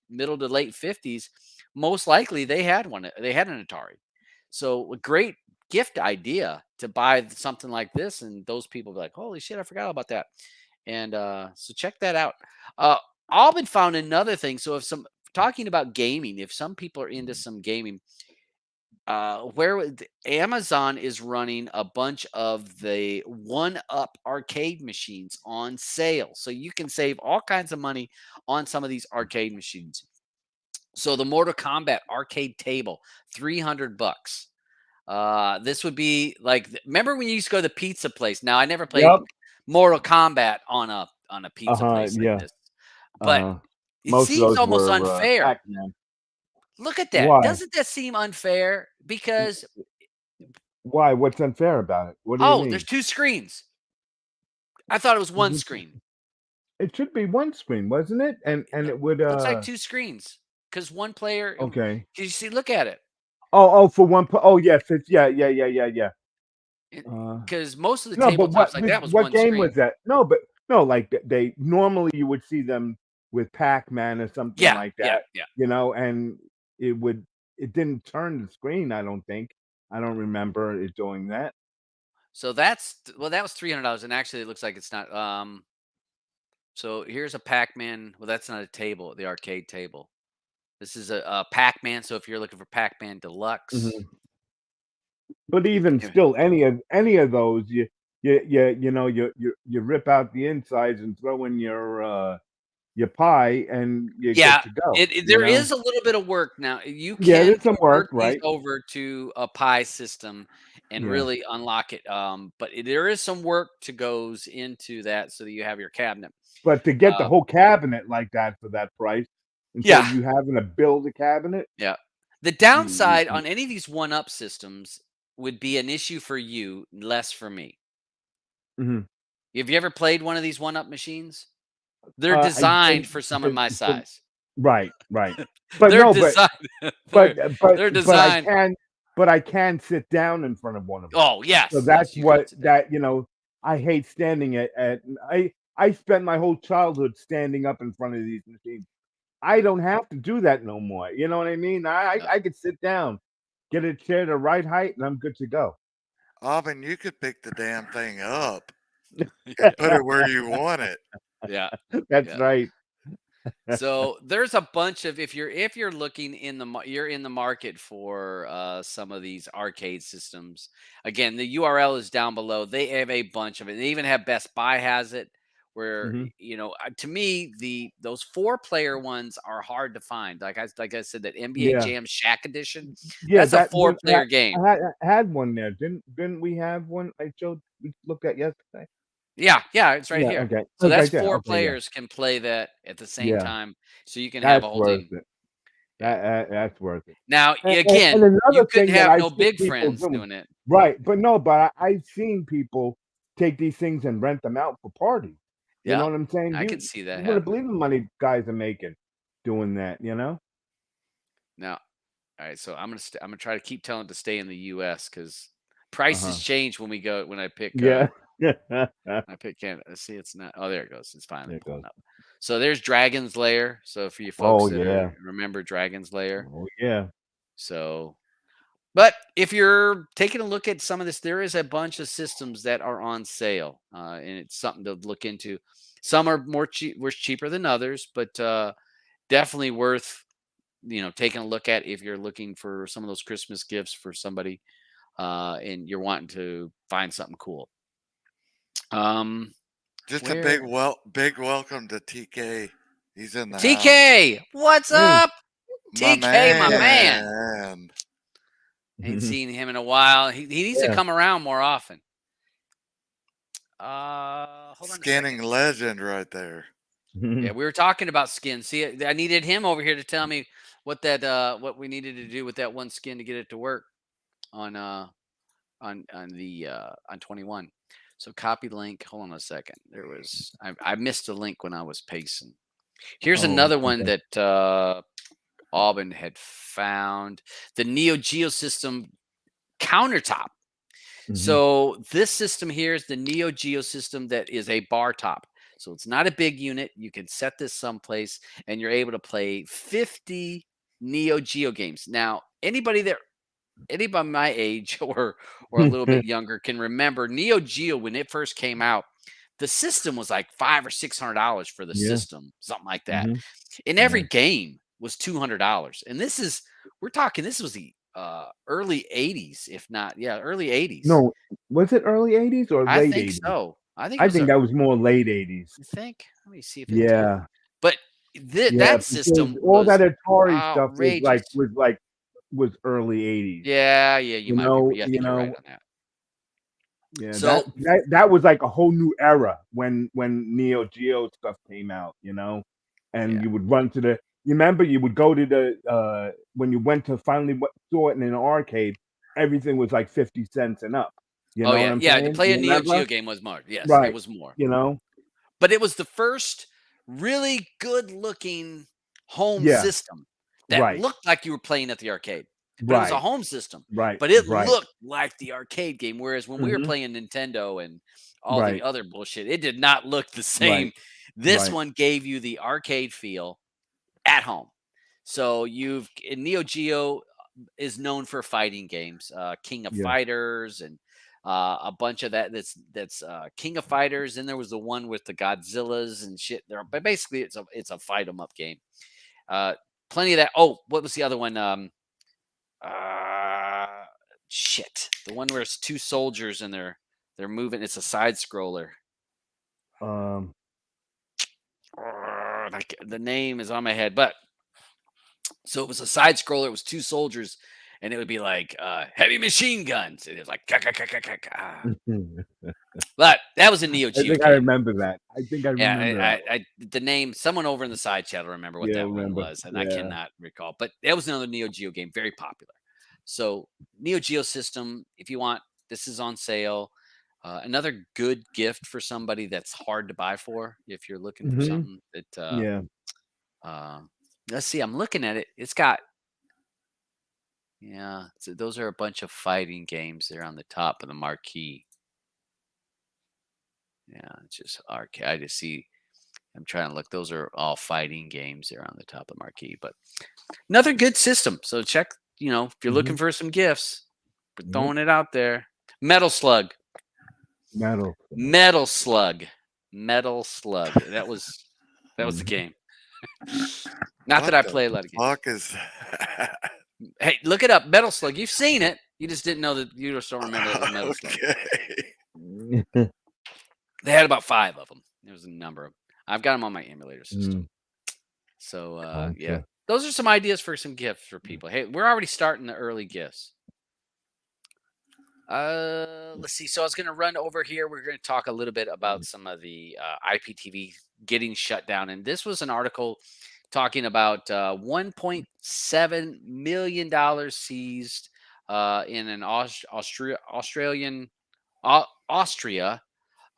middle to late 50s, most likely they had one. They had an Atari. So a great gift idea to buy something like this, and those people be like, "Holy shit, I forgot about that." And so check that out. Alban found another thing. So if some talking about gaming, if some people are into some gaming, Amazon is running a bunch of the one-up arcade machines on sale, so you can save all kinds of money on some of these arcade machines. So the Mortal Kombat arcade table, $300. This would be like, remember when you used to go to the pizza place? Now I never played Yep. Mortal Kombat on a pizza place like Yeah. this, but it Most of seems those almost were unfair. Pac-Man. Look at that. Why? Doesn't that seem unfair? Because Why? What's unfair about it? What do you there's mean? 2 screens. I thought it was 1 screen. It should be one screen, wasn't it? And it would Looks like 2 screens because one player. okay. Can you see? Look at it. For one. Oh yes, it's yeah. Because most of the No, but tabletops like that was what 1 game screen. was that? No, but no, like they normally you would see them with Pac-Man or something like that. Yeah. You know, and it didn't turn the screen. I don't think. I don't remember it doing that. So that was $300, and actually it looks like it's not. So here's a Pac-Man. Well, that's not a table, the arcade table. This is a Pac-Man. So if you're looking for Pac-Man Deluxe, But even Yeah. still, any of those, you rip out the insides and throw in your pie, and you're good to go. there is a little bit of work now. You Yeah, can there's some work, convert these right? over to a pie system and Yeah. really unlock it. But there is some work to goes into that so that you have your cabinet. But to get the Uh, whole cabinet like that for that price, instead Yeah. of you having to build a cabinet, Yeah. The you downside on any of these one-up systems would be an issue for you, less for me. Mhm. Have you ever played one of these one-up machines? They're I designed didn't for someone my size. right. But They're no, designed. but They're but designed. I can sit down in front of one of them. Oh So yes, that's you could what sit down. I hate standing at I spent my whole childhood standing up in front of these machines. I don't have to do that no more. You know what I mean? I could sit down, get a chair the right height, and I'm good to go. Alvin, you could pick the damn thing up and put it where you want it. Yeah. That's Yeah. right. So there's a bunch of, if you're looking you're in the market for some of these arcade systems. Again, the URL is down below. They have a bunch of it. They even have Best Buy has it. Where Mhm. to me those 4-player ones are hard to find. Like I said, that NBA Yeah. Jam Shack Edition. Yeah, That's a that one 4-player game. I had one there. Didn't we have one I showed we looked at yesterday? Yeah, it's right Yeah, here. okay. So It's that's right there. 4 Okay, yeah. players can play that at the same Yeah. time, so you can have a That's whole worth team. it. Yeah. That's worth it. Now, And again, you another couldn't thing that have I've no seen big people friends doing doing it. right, but no, but I've seen people take these things and rent them out for parties. You know Yeah, what I'm saying? I You could see that wouldn't believe happening. the money guys are making doing that, you know? Now, all right, so I'm gonna try to keep telling it to stay in the U.S. because prices Uh-huh. change when I pick Yeah. I pick Canada. See, it's not. Oh, there it goes. It's finally There it pulling goes. up. So there's Dragon's Lair. So for you folks Oh, that yeah. remember Dragon's Lair, Oh, yeah. so. But if you're taking a look at some of this, there is a bunch of systems that are on sale, and it's something to look into. Some are cheaper than others, but definitely worth taking a look at if you're looking for some of those Christmas gifts for somebody, and you're wanting to find something cool. Just a Where big welcome to TK. He's in the house. TK, what's up? My TK, my man. man. Ain't seen him in a while. He needs to Yeah. come around more often. Hold on a Scanning second. legend right there. Yeah, we were talking about skin. See, I needed him over here to tell me what what we needed to do with that one skin to get it to work on on 21. So copy link. Hold on a second. I missed a link when I was pasting. Here's Oh, another one okay. that Auburn had found. The Neogeo system countertop. Mhm. So this system here is the Neogeo system that is a bar top. So it's not a big unit. You can set this someplace, and you're able to play 50 Neogeo games. Now, anybody my age or a little bit younger can remember Neogeo when it first came out. The system was like $500 or $600 for the Yeah. system, something like that. Mhm. And every game was $200. And this was the early 80s, if not, early 80s. No, was it early 80s or I late think 80s? so. I think it I was think that was more late 80s. you think? Let me see if it did. Yeah. But Yeah, that because system all that was Atari stuff outrageous. was early 80s. Yeah, you might be. I think you're right on that. Yeah, So that was like a whole new era when Neo Geo stuff came out, and Yeah. you would run to the. You remember you would go to the when you went to finally saw it in an arcade, everything was like 50 cents and up. You know what I'm To saying? play a You Neo remember? Geo game was more. Yes, it Right. was more. You know? But it was the first really good-looking home Yeah. system that Right. looked like you were playing at the arcade. But it was a Right. home system. Right. But it Right. looked like the arcade game. Whereas when we were Mhm. playing Nintendo and all Right. the other bullshit, it did not look the same. Right. This Right. one gave you the arcade feel at home. So Neo Geo is known for fighting games, King of Yeah. Fighters, and a bunch of that. That's King of Fighters. And there was the one with the Godzillas and shit. There, but basically, it's a fight 'em up game. Plenty of that. Oh, what was the other one? Shit, the one where it's two soldiers and they're moving. It's a side scroller. The name is on my head, but so it was a side scroller. It was two soldiers, and it would be like heavy machine guns. And it was like, but that was a Neo I Geo think I game. remember that. I think I remember that. I the name. Someone over in the side chat will remember what Yeah, that one remember. was, and I Yeah. cannot recall. But that was another Neo Geo game, very popular. So Neo Geo system, if you want, this is on sale. Another good gift for somebody that's hard to buy for. If you're looking for Mhm. something that, Yeah. let's see, I'm looking at it. It's got, so those are a bunch of fighting games there on the top of the marquee. Yeah, it's just arcade. I just see. I'm trying to look. Those are all fighting games there on the top of the marquee. But another good system. So check. If you're looking for some gifts, we're Mhm. throwing it out there. Metal Slug. Metal. Metal Slug. Metal Slug. That was the game. Not that I play a lot of games. Fuck is Hey, look it up. Metal Slug. You've seen it. You just didn't know that. You just don't remember that it was Metal Slug. okay. They had about 5 of them. There was a number of them. I've got them on my emulator system. So Gotcha. those are some ideas for some gifts for people. Hey, we're already starting the early gifts. Let's see. So I was going to run over here. We're going to talk a little bit about some of the IPTV getting shut down. And this was an article talking about $1.7 million seized in an Austria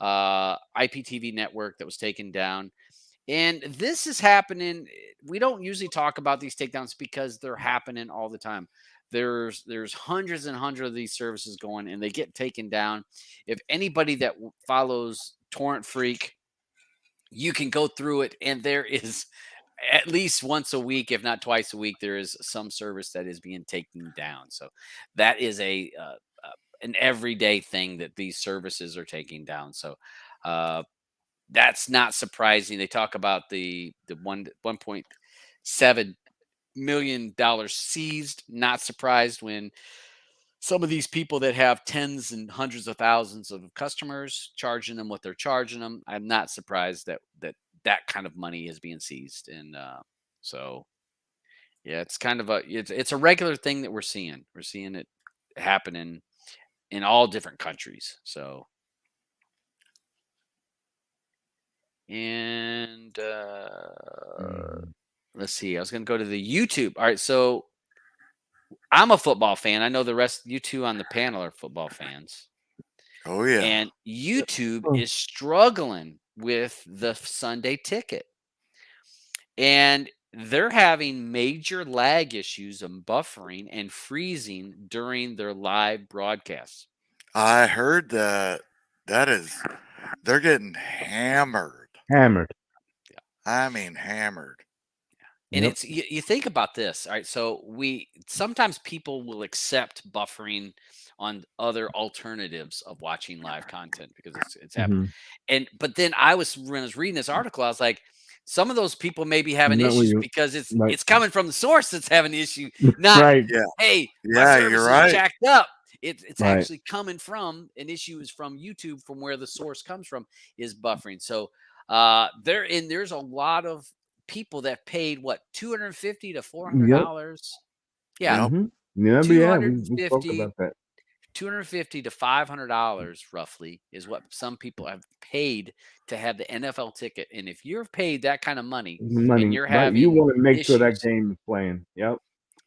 IPTV network that was taken down. And this is happening. We don't usually talk about these takedowns because they're happening all the time. There's hundreds and hundreds of these services going, and they get taken down. If anybody that follows Torrent Freak, you can go through it, and there is at least once a week, if not twice a week, there is some service that is being taken down. So that is an everyday thing that these services are taking down. So that's not surprising. They talk about the $1.7 million seized. Not surprised when some of these people that have tens and hundreds of thousands of customers charging them what they're charging them. I'm not surprised that kind of money is being seized. And so, yeah, it's kind of it's a regular thing that we're seeing. We're seeing it happening in all different countries. So. And let's see. I was going to go to the YouTube. All right, so I'm a football fan. I know the rest. You two on the panel are football fans. Oh yeah. And YouTube is struggling with the Sunday ticket, and they're having major lag issues and buffering and freezing during their live broadcasts. I heard that they're getting hammered. Hammered. I mean, hammered. And Yep. it's you think about this, all right? So sometimes people will accept buffering on other alternatives of watching live content because it's happening. But then when I was reading this article, I was like, some of those people may be having Not when issues you because right. it's coming from the source that's having the issue, not Right. Yeah. hey, my Yeah, service you're is right. jacked up. It's Right. actually coming from an issue is from YouTube, from where the source comes from is buffering. So there's a lot of people that paid what, $250 to Yep. $400. Yeah, Yep. Yeah, but yeah, we spoke 250 about that. $250 to $500 roughly is what some people have paid to have the NFL ticket. And if you're paid that kind of money and Money, you're right? You having want to make sure that issues, game is playing. Yep.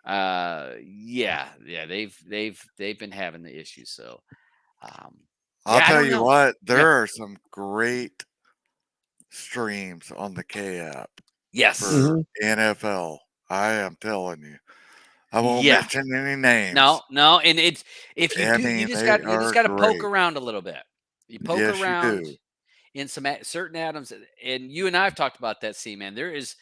yeah, they've been having the issues. So I'll I tell don't you know. what, Yeah. there are some great streams on the K app Yes. for NFL. I am telling you. I won't Yeah. mention any names. No, and it's if you I do, mean, you they just are got to poke great. around a little bit. You poke Yes, you around do. in some certain atoms, and you and I have talked about that. See, man, there's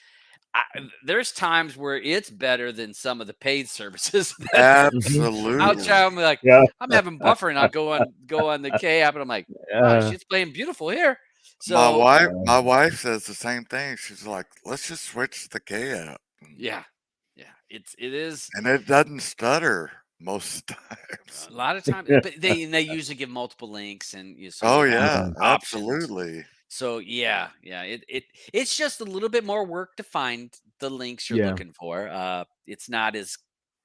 times where it's better than some of the paid services. I'll Absolutely. try. I'm like, Yeah. I'm having buffering. I'll go on the K app, and I'm like, oh, shit's playing beautiful here. My So wife says the same thing. She's like, let's just switch to the K app. yeah, it is And it doesn't stutter most times. a lot of times, but they usually give multiple links, and so Oh you have yeah, options. absolutely. So yeah, it's just a little bit more work to find the links you're Yeah. looking for. It's not as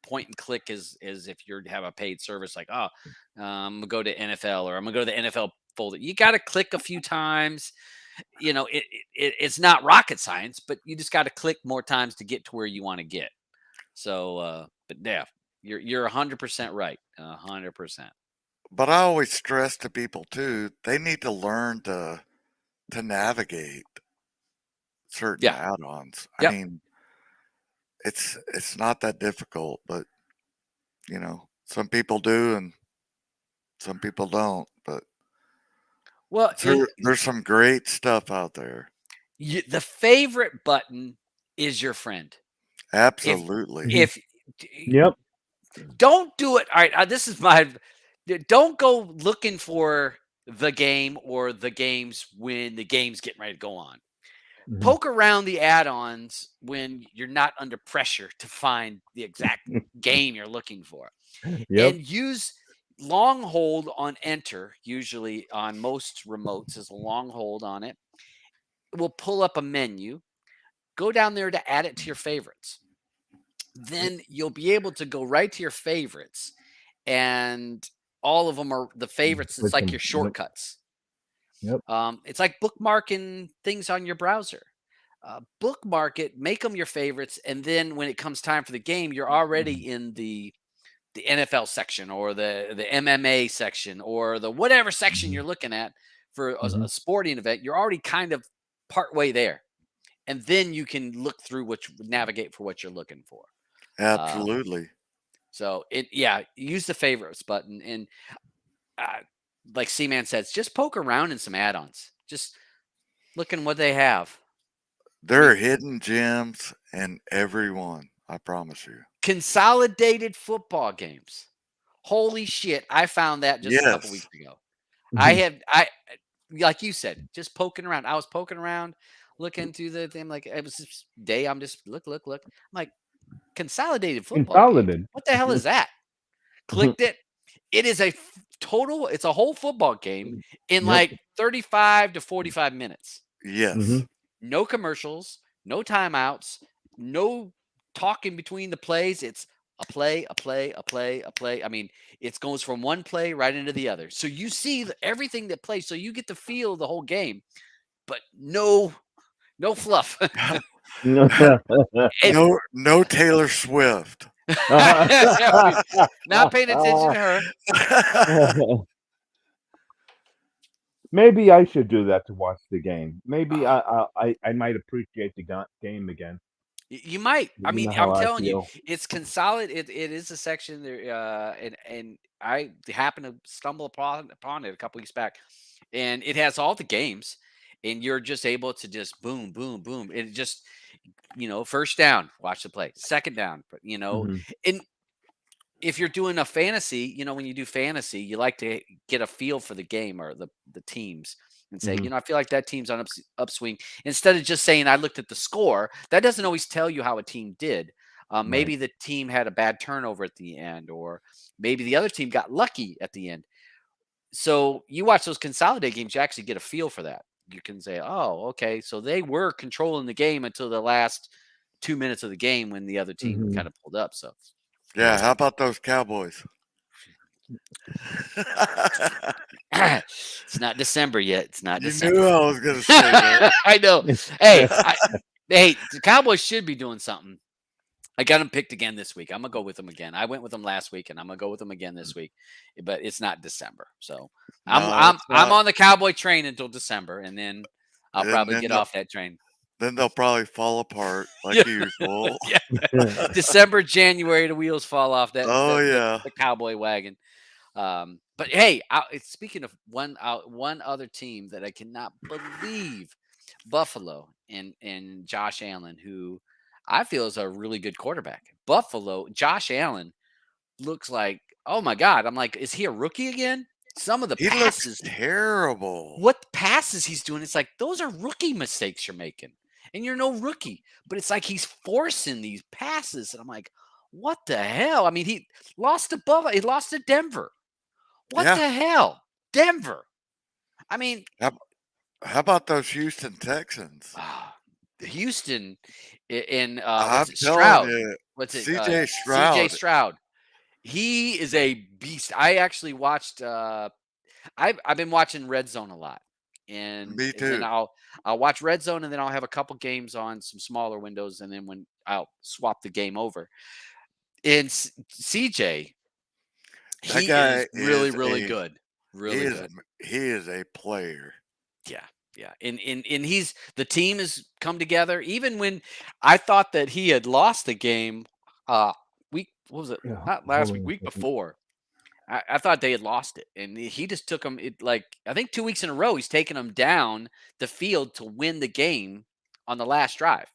point and click as if you have a paid service like, oh, I'm gonna go to NFL or I'm gonna go to the NFL folder. You got to click a few times. You know, it's not rocket science, but you just got to click more times to get to where you want to get. So, but yeah, you're 100% right, 100%. But I always stress to people too, they need to learn to navigate certain Yeah, add-ons. I yep. mean, it's not that difficult, but some people do and some people don't. But Well, there's some great stuff out there. the favorite button is your friend. Absolutely. If Yep. don't do it. All right, this is my. Don't go looking for the game or the games when the game's getting ready to go on. Poke around the add-ons when you're not under pressure to find the exact game you're looking for, Yep. and use long hold on enter. Usually on most remotes is a long hold on it. It will pull up a menu. Go down there to add it to your favorites. Then you'll be able to go right to your favorites, and all of them are the favorites. It's Click like 'em. your Yep. shortcuts. Yep. It's like bookmarking things on your browser. Bookmark it, make them your favorites, and then when it comes time for the game, you're already in the NFL section or the MMA section or the whatever section you're looking at for a sporting event. You're already kind of part way there, and then you can look through navigate for what you're looking for. Absolutely. So use the favorites button, and like C-Man says, just poke around in some add-ons. Just looking what they have. There are hidden gems in every one, I promise you. Consolidated football games. Holy shit! I found that just a couple weeks Yes. ago. I like you said, just poking around. I was poking around, looking through the thing. Like it was this day. I'm just look. I'm like, consolidated football games. Consolidated. What the hell is that? Clicked it. It is total. It's a whole football game in Yep. like 35 to 45 minutes. Yes. No commercials, no timeouts, no talking between the plays. It's a play, a play, a play, a play. I mean, it goes from one play right into the other. So you see everything that plays. So you get to feel the whole game, but no fluff. No Taylor Swift. Not paying attention to her. Maybe I should do that to watch the game. Maybe I might appreciate the game again. You might. I You mean, know I'm how I telling you, feel. it's consolidated. It is a section there, and I happened to stumble upon it a couple weeks back, and it has all the games, and you're just able to just boom, boom, boom. It just, first down, watch the play. Second down, Mhm. and if you're doing a fantasy, when you do fantasy, you like to get a feel for the game or the teams and say, Mhm. I feel like that team's on upswing. Instead of just saying I looked at the score, that doesn't always tell you how a team did. Right. Maybe the team had a bad turnover at the end, or maybe the other team got lucky at the end. So you watch those consolidate games, you actually get a feel for that. You can say, oh, okay, so they were controlling the game until the last 2 minutes of the game when the other team Mhm. kind of pulled up. So Yeah, how about those Cowboys? it's not December yet. It's not You December. knew I was going to say that. I know. Hey, the Cowboys should be doing something. I got them picked again this week. I'm gonna go with them again. I went with them last week, and I'm gonna go with them again this week. But it's not December, so I'm No, I'm it's I'm not. on the Cowboy train until December, and then I'll And probably then get off that train. then they'll probably fall apart Yeah, like usual. yeah. December, January, the wheels fall off that Oh the yeah. the Cowboy wagon. But hey, speaking of one other team that I cannot believe, Buffalo and Josh Allen, who I feel is a really good quarterback. Buffalo, Josh Allen looks like, oh my God. I'm like, is he a rookie again? Some of the He looks passes, terrible. what passes he's doing, it's like those are rookie mistakes you're making. And you're no rookie. But it's like he's forcing these passes. And I'm like, what the hell? I mean, he lost to Denver. What Yeah. the hell? Denver. I mean, How, how about those Houston Texans? Houston in I'm what's it? telling Stroud. you, What's it? CJ CJ Stroud. Stroud. He is a beast. I actually watched I've been watching Red Zone a lot. Me And then too. I'll watch Red Zone, and then I'll have a couple games on some smaller windows, and then when I'll swap the game over. And CJ, That he is guy really, is really a good. he Really is good. he is a player. Yeah, yeah. And he's the team has come together. Even when I thought that he had lost the game, what was it? Yeah. Not last Hold week, on a week second. before. I thought they had lost it, and he just took them. Like I think 2 weeks in a row, he's taken them down the field to win the game on the last drive.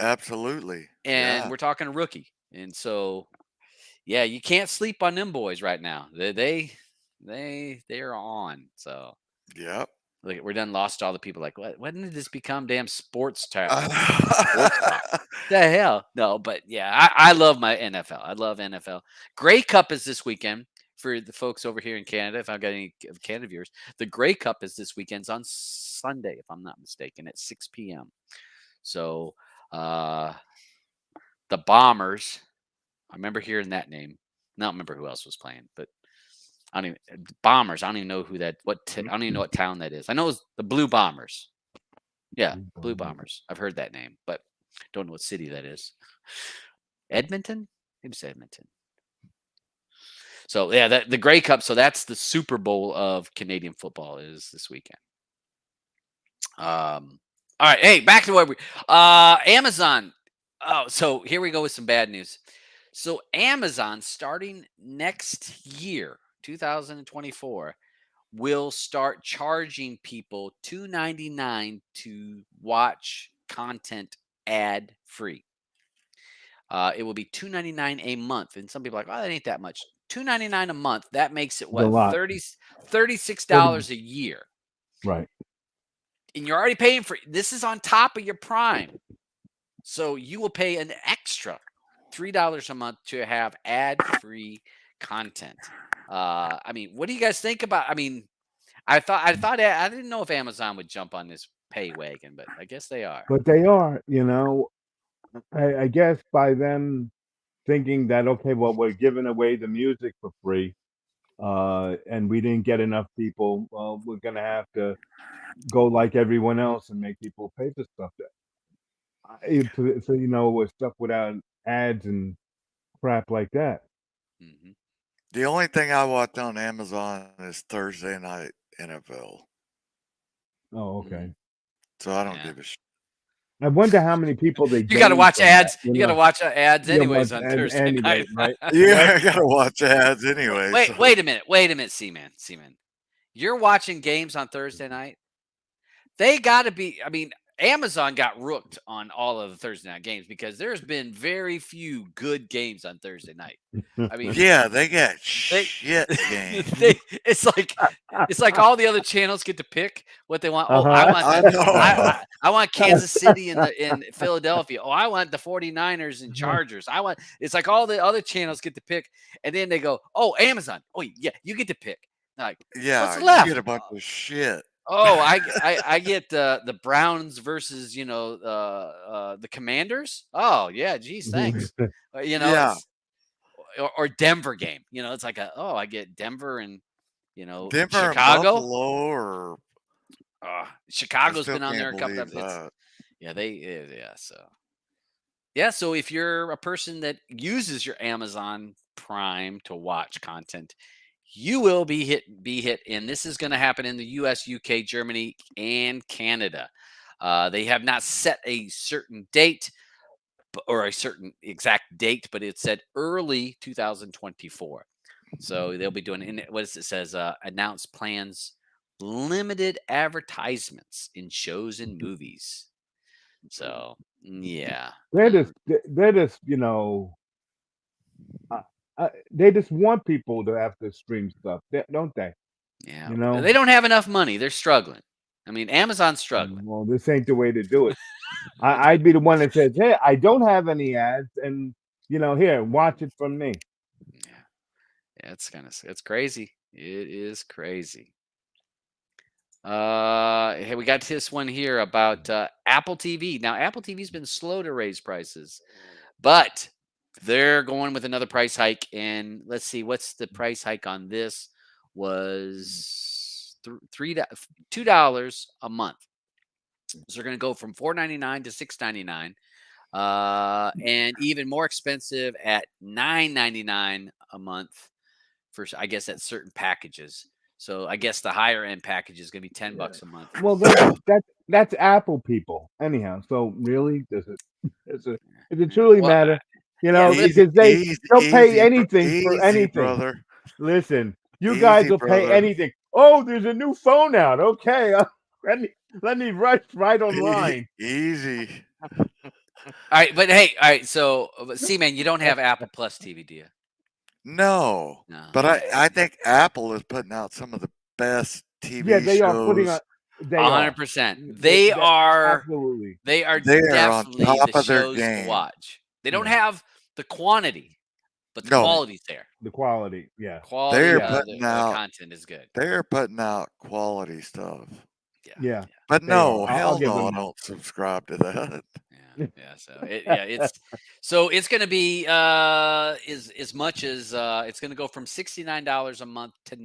Absolutely. And Yeah. we're talking a rookie, and so yeah, you can't sleep on them boys right now. They are on. So Yep. like we're done lost all the people like what when did this become damn sports talk? Sports talk. I The hell? No, but yeah, I love my NFL. I love NFL. Grey Cup is this weekend for the folks over here in Canada. If I've got any Canada viewers, the Grey Cup is this weekend's on Sunday, if I'm not mistaken, at 6 p.m. So the Bombers, I remember hearing that name. I don't remember who else was playing, but I don't even Bombers. I don't even know who that. I don't even know what town that is. I know it's the Blue Bombers. Yeah, Blue Bombers. I've heard that name, but don't know what city that is. Edmonton? Maybe it's Edmonton. So yeah, the Grey Cup. So that's the Super Bowl of Canadian football is this weekend. All right, hey, back to what we Amazon. Oh, so here we go with some bad news. So Amazon starting next year, 2024, will start charging people $2.99 to watch content ad free. It will be $2.99 a month, and some people are like, oh, that ain't that much. $2.99 a month. That makes it It's a what lot. $36 a year, Right. and you're already paying for this. Is on top of your Prime, so you will pay an extra $3 a month to have ad free content. I mean, what do you guys think about? I mean, I didn't know if Amazon would jump on this pay wagon, but I guess they are. But they are, I guess by them thinking that, okay, well, we're giving away the music for free, and we didn't get enough people, well, we're going to have to go like everyone else and make people pay for stuff with stuff without ads and crap like that. Hmm. The only thing I watch on Amazon is Thursday night NFL. Oh, okay. So I don't Yeah. give a shit. I wonder how many people they You got to gain watch from ads. that, You got to watch ads Yeah, anyways watch on ads Thursday anyway, night. right? Yeah, I gotta watch ads anyway. Wait, so- wait a minute, Seaman. You're watching games on Thursday night. They got to be. I mean, Amazon got rooked on all of the Thursday night games because there's been very few good games on Thursday night. I mean, Yeah, they got they, shit games. they it's like all the other channels get to pick what they want. Oh, I Uh-huh. want I the know. I want Kansas City in Philadelphia. Oh, I want the 49ers and Chargers. It's like all the other channels get to pick, and then they go, "Oh, Amazon. Oh, yeah, you get to pick." Like, what's Yeah, you get left? a bunch of shit. Oh, I get the Browns versus the Commanders. Oh yeah, geez, thanks. Yeah, It's or Denver game. It's like I get Denver and Denver and Chicago. Buffalo, or I Chicago's still been on there can't a couple believe times. that. So if you're a person that uses your Amazon Prime to watch content, you will be hit, and this is going to happen in the U.S., UK, Germany, and Canada. They have not set a certain date or a certain exact date, but it said early 2024. So they'll be doing what is it says? Announce plans, limited advertisements in shows and movies. So yeah, They're just they just want people to have to stream stuff, don't they? yeah. You know. They don't have enough money. They're struggling. I mean, Amazon's struggling. Well, this ain't the way to do it. I'd be the one that says, "Hey, I don't have any ads, and here, watch it from me." Yeah, it's crazy. It is crazy. Hey, we got this one here about Apple TV. Now, Apple TV's been slow to raise prices, but they're going with another price hike. And let's see, what's the price hike on this? Was $2 a month. So they're going to go from $4.99 to $6.99, and even more expensive at $9.99 a month for, I guess, at certain packages. So I guess the higher end package is going to be $10 a month. Well, that's Apple people, anyhow. So really, does it truly Well, matter? yeah, but Because they'll pay anything for easy, anything. brother. Listen, you guys Easy, will pay brother. anything. Oh, there's a new phone out. Okay, let me rush right online. Easy. all right, but hey, all right. So, man, you don't have Apple Plus TV, do you? No, No. but I think Apple is putting out some of the best TV Yeah, they are putting shows. on. They are 100%. They are. absolutely. They are They are on definitely top the of their shows to game. watch. They don't Yeah. have the quantity, but the No. quality's there. The quality, yeah. Quality They're of putting the out content is good. They're putting out quality stuff. Yeah. But They no, are. I'll hell give no, I them. don't subscribe to that. So it's going to be as much as it's going to go from $69 a month to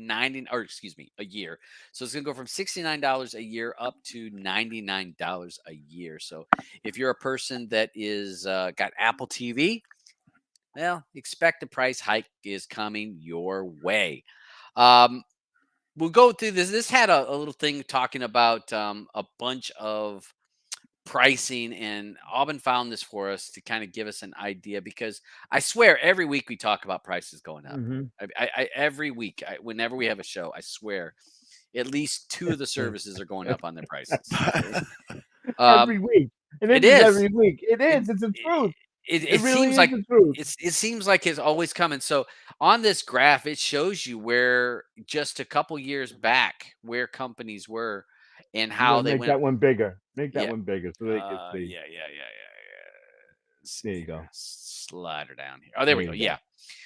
a year. So it's going to go from $69 a year up to $99 a year. So if you're a person that is got Apple TV, well, expect a price hike is coming your way. We'll go through this. This had a little thing talking about a bunch of pricing, and Aubin found this for us to kind of give us an idea, because I swear every week we talk about prices going up. Every week, whenever we have a show, I swear at least two of the services are going up on their prices. Every week. And It this is is. every week. It is. It's the truth. It really seems is like the truth. it seems like it's always coming. So on this graph, it shows you where just a couple years back where companies were and how they Make went. that one bigger. Make that Yeah. one bigger so they can see. Yeah. There you go. Slide her down here. Oh, there we go. Yeah.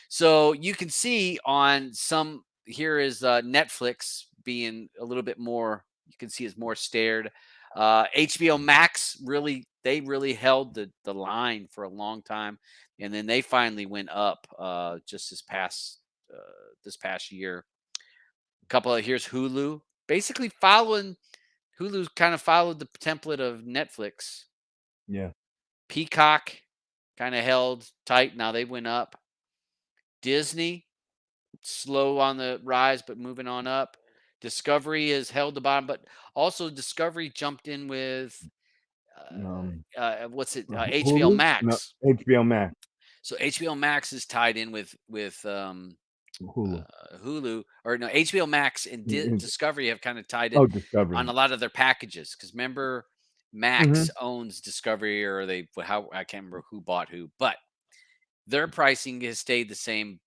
So you can see on some here is Netflix being a little bit more. You can see is more stared. HBO Max really held the line for a long time, and then they finally went up just this past year. Here's Hulu, basically following. Hulu kind of followed the template of Netflix. Yeah. Peacock kind of held tight. Now they went up. Disney, slow on the rise, but moving on up. Discovery has held the bottom, but also Discovery jumped in with what's it? HBO Hulu? No, Max. HBO Max. So HBO Max is tied in with Hulu. Hulu, or no, HBO Max and Discovery have kind of tied in Oh, on Discovery. a lot of their packages. Because remember, Max owns Discovery, or I can't remember who bought who, but their pricing has stayed the same,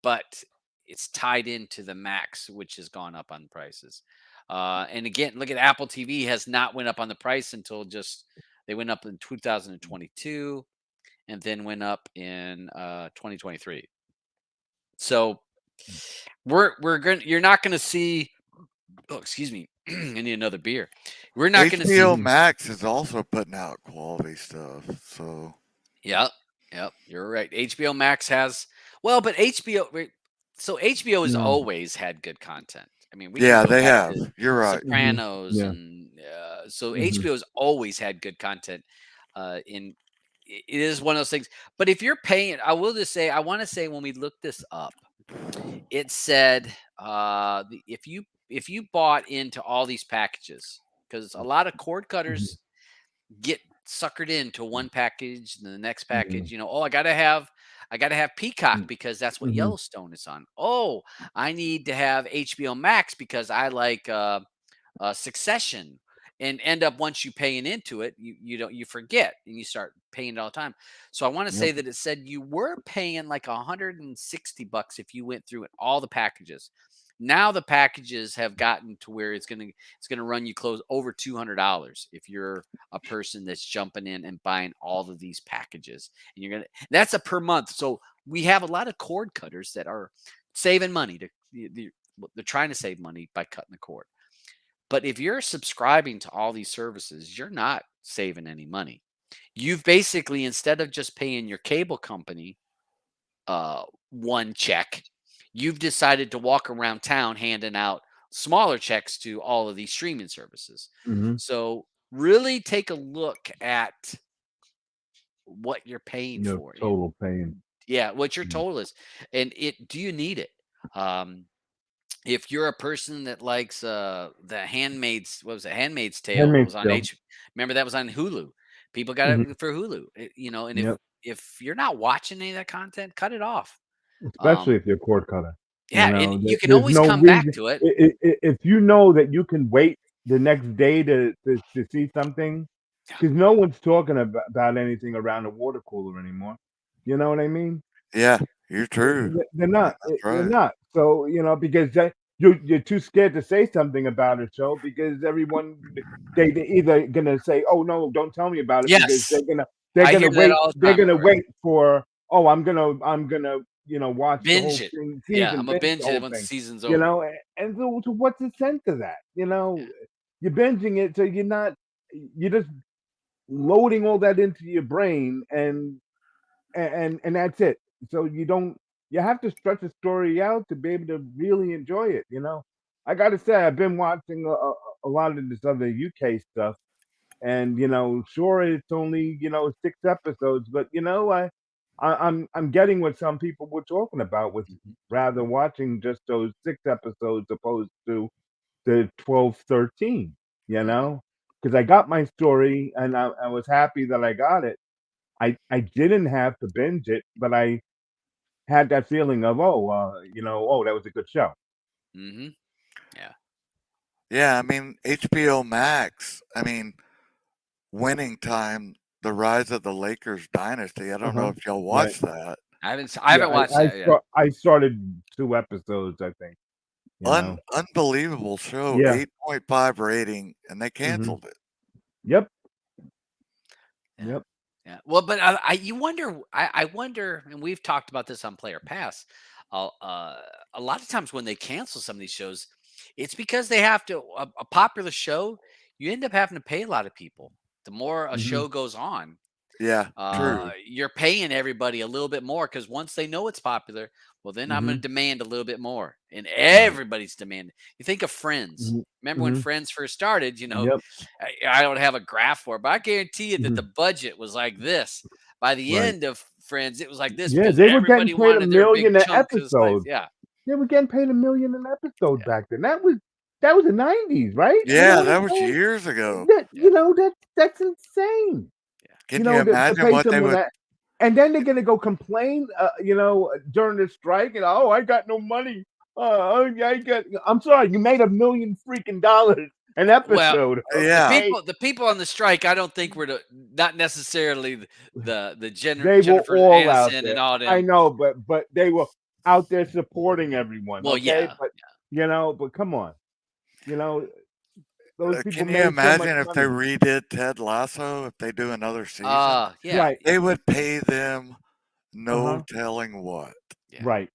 but it's tied into the Max, which has gone up on prices. And again, look at Apple TV has not went up on the price until they went up in 2022, and then went up in 2023. So you're not gonna see. Oh, excuse me. I need another beer. We're not gonna see. HBO Max is also putting out quality stuff. So Yep, you're right. HBO Max has but HBO has always had good content. I mean, we can yeah, go they back have. to You're right. Sopranos, Yeah. and so HBO has always had good content. In It is one of those things. But if you're paying, I will just say, I want to say when we looked this up, it said if you bought into all these packages, because a lot of cord cutters get suckered into one package and the next package. Oh, I gotta have Peacock because that's what Yellowstone is on. Oh, I need to have HBO Max because I like Succession. And end up, once you paying into it, you forget, and you start paying it all the time. So I want to say that it said you were paying like $160 if you went through all the packages. Now the packages have gotten to where it's gonna run you close over $200 if you're a person that's jumping in and buying all of these packages, and that's a per month. So we have a lot of cord cutters that are saving money. They're trying to save money by cutting the cord. But if you're subscribing to all these services, you're not saving any money. You've basically, instead of just paying your cable company one check, you've decided to walk around town handing out smaller checks to all of these streaming services. So really take a look at what you're paying for. Total pain. Yeah, what your total is. And do you need it? If you're a person that likes the Handmaid's, what was it? Handmaid's Tale. It was on Remember that was on Hulu. People got it for Hulu. And if you're not watching any of that content, cut it off. Especially if you're a cord cutter. Yeah, and you can always come back to it. If you know that you can wait the next day to see something, because no one's talking about anything around a water cooler anymore. You know what I mean? Yeah, you're true. They're not. That's They're right. not. So because you're too scared to say something about a show, because everyone they either gonna say, "Oh no, don't tell me about it," because Yes. they're I gonna hear that wait. all the They're time, gonna Corey. wait for, "Oh, I'm gonna watch the whole Binge it. season, Yeah, I'm gonna binge the it whole once the thing." season's over. And so what's the sense of that? You're binging it, so you're just loading all that into your brain, and that's it. So you have to stretch the story out to be able to really enjoy it. I gotta say, I've been watching a lot of this other UK stuff, and sure, it's only 6 episodes, but I'm getting what some people were talking about, with rather watching just those 6 episodes opposed to the 12, 13. Because I got my story, and I was happy that I got it. I didn't have to binge it, but I had that feeling of, that was a good show. Yeah. Yeah, I mean, HBO Max, Winning Time, The Rise of the Lakers Dynasty. I don't know if y'all watched that. I haven't watched that yet. I started 2 episodes, I think. Unbelievable show. Yeah. 8.5 rating, and they canceled it. Yep. Yeah. Well, but I wonder, and we've talked about this on Player Pass. A lot of times when they cancel some of these shows, it's because they have to a popular show. You end up having to pay a lot of people. The more a show goes on, Yeah, true. you're paying everybody a little bit more, because once they know it's popular, well, then I'm going to demand a little bit more, and everybody's demanding. You think of Friends. Remember when Friends first started? I don't have a graph for it, but I guarantee you that the budget was like this. By the end of Friends, it was like this, because they were getting everybody paid $1 wanted their big million an chunk of slice. episode. Yeah, They were getting paid $1 million an episode back then. That was the 90s, right? Yeah, that was years ago. That's insane. Can you imagine pay what they someone would? and then they're gonna go complain, during the strike, and I got no money. I'm sorry, you made $1 million freaking dollars an Well, episode. Yeah. the people on the strike, I don't think were not necessarily the They were Jennifer all out Aniston there. and all I them. know, but they were out there supporting everyone. Well, Okay, yeah. but come on, those people Can you made so much imagine if they money. redid Ted Lasso? If they do another season, Yeah. Right. they would pay them no Uh-huh. telling what. Yeah. Right.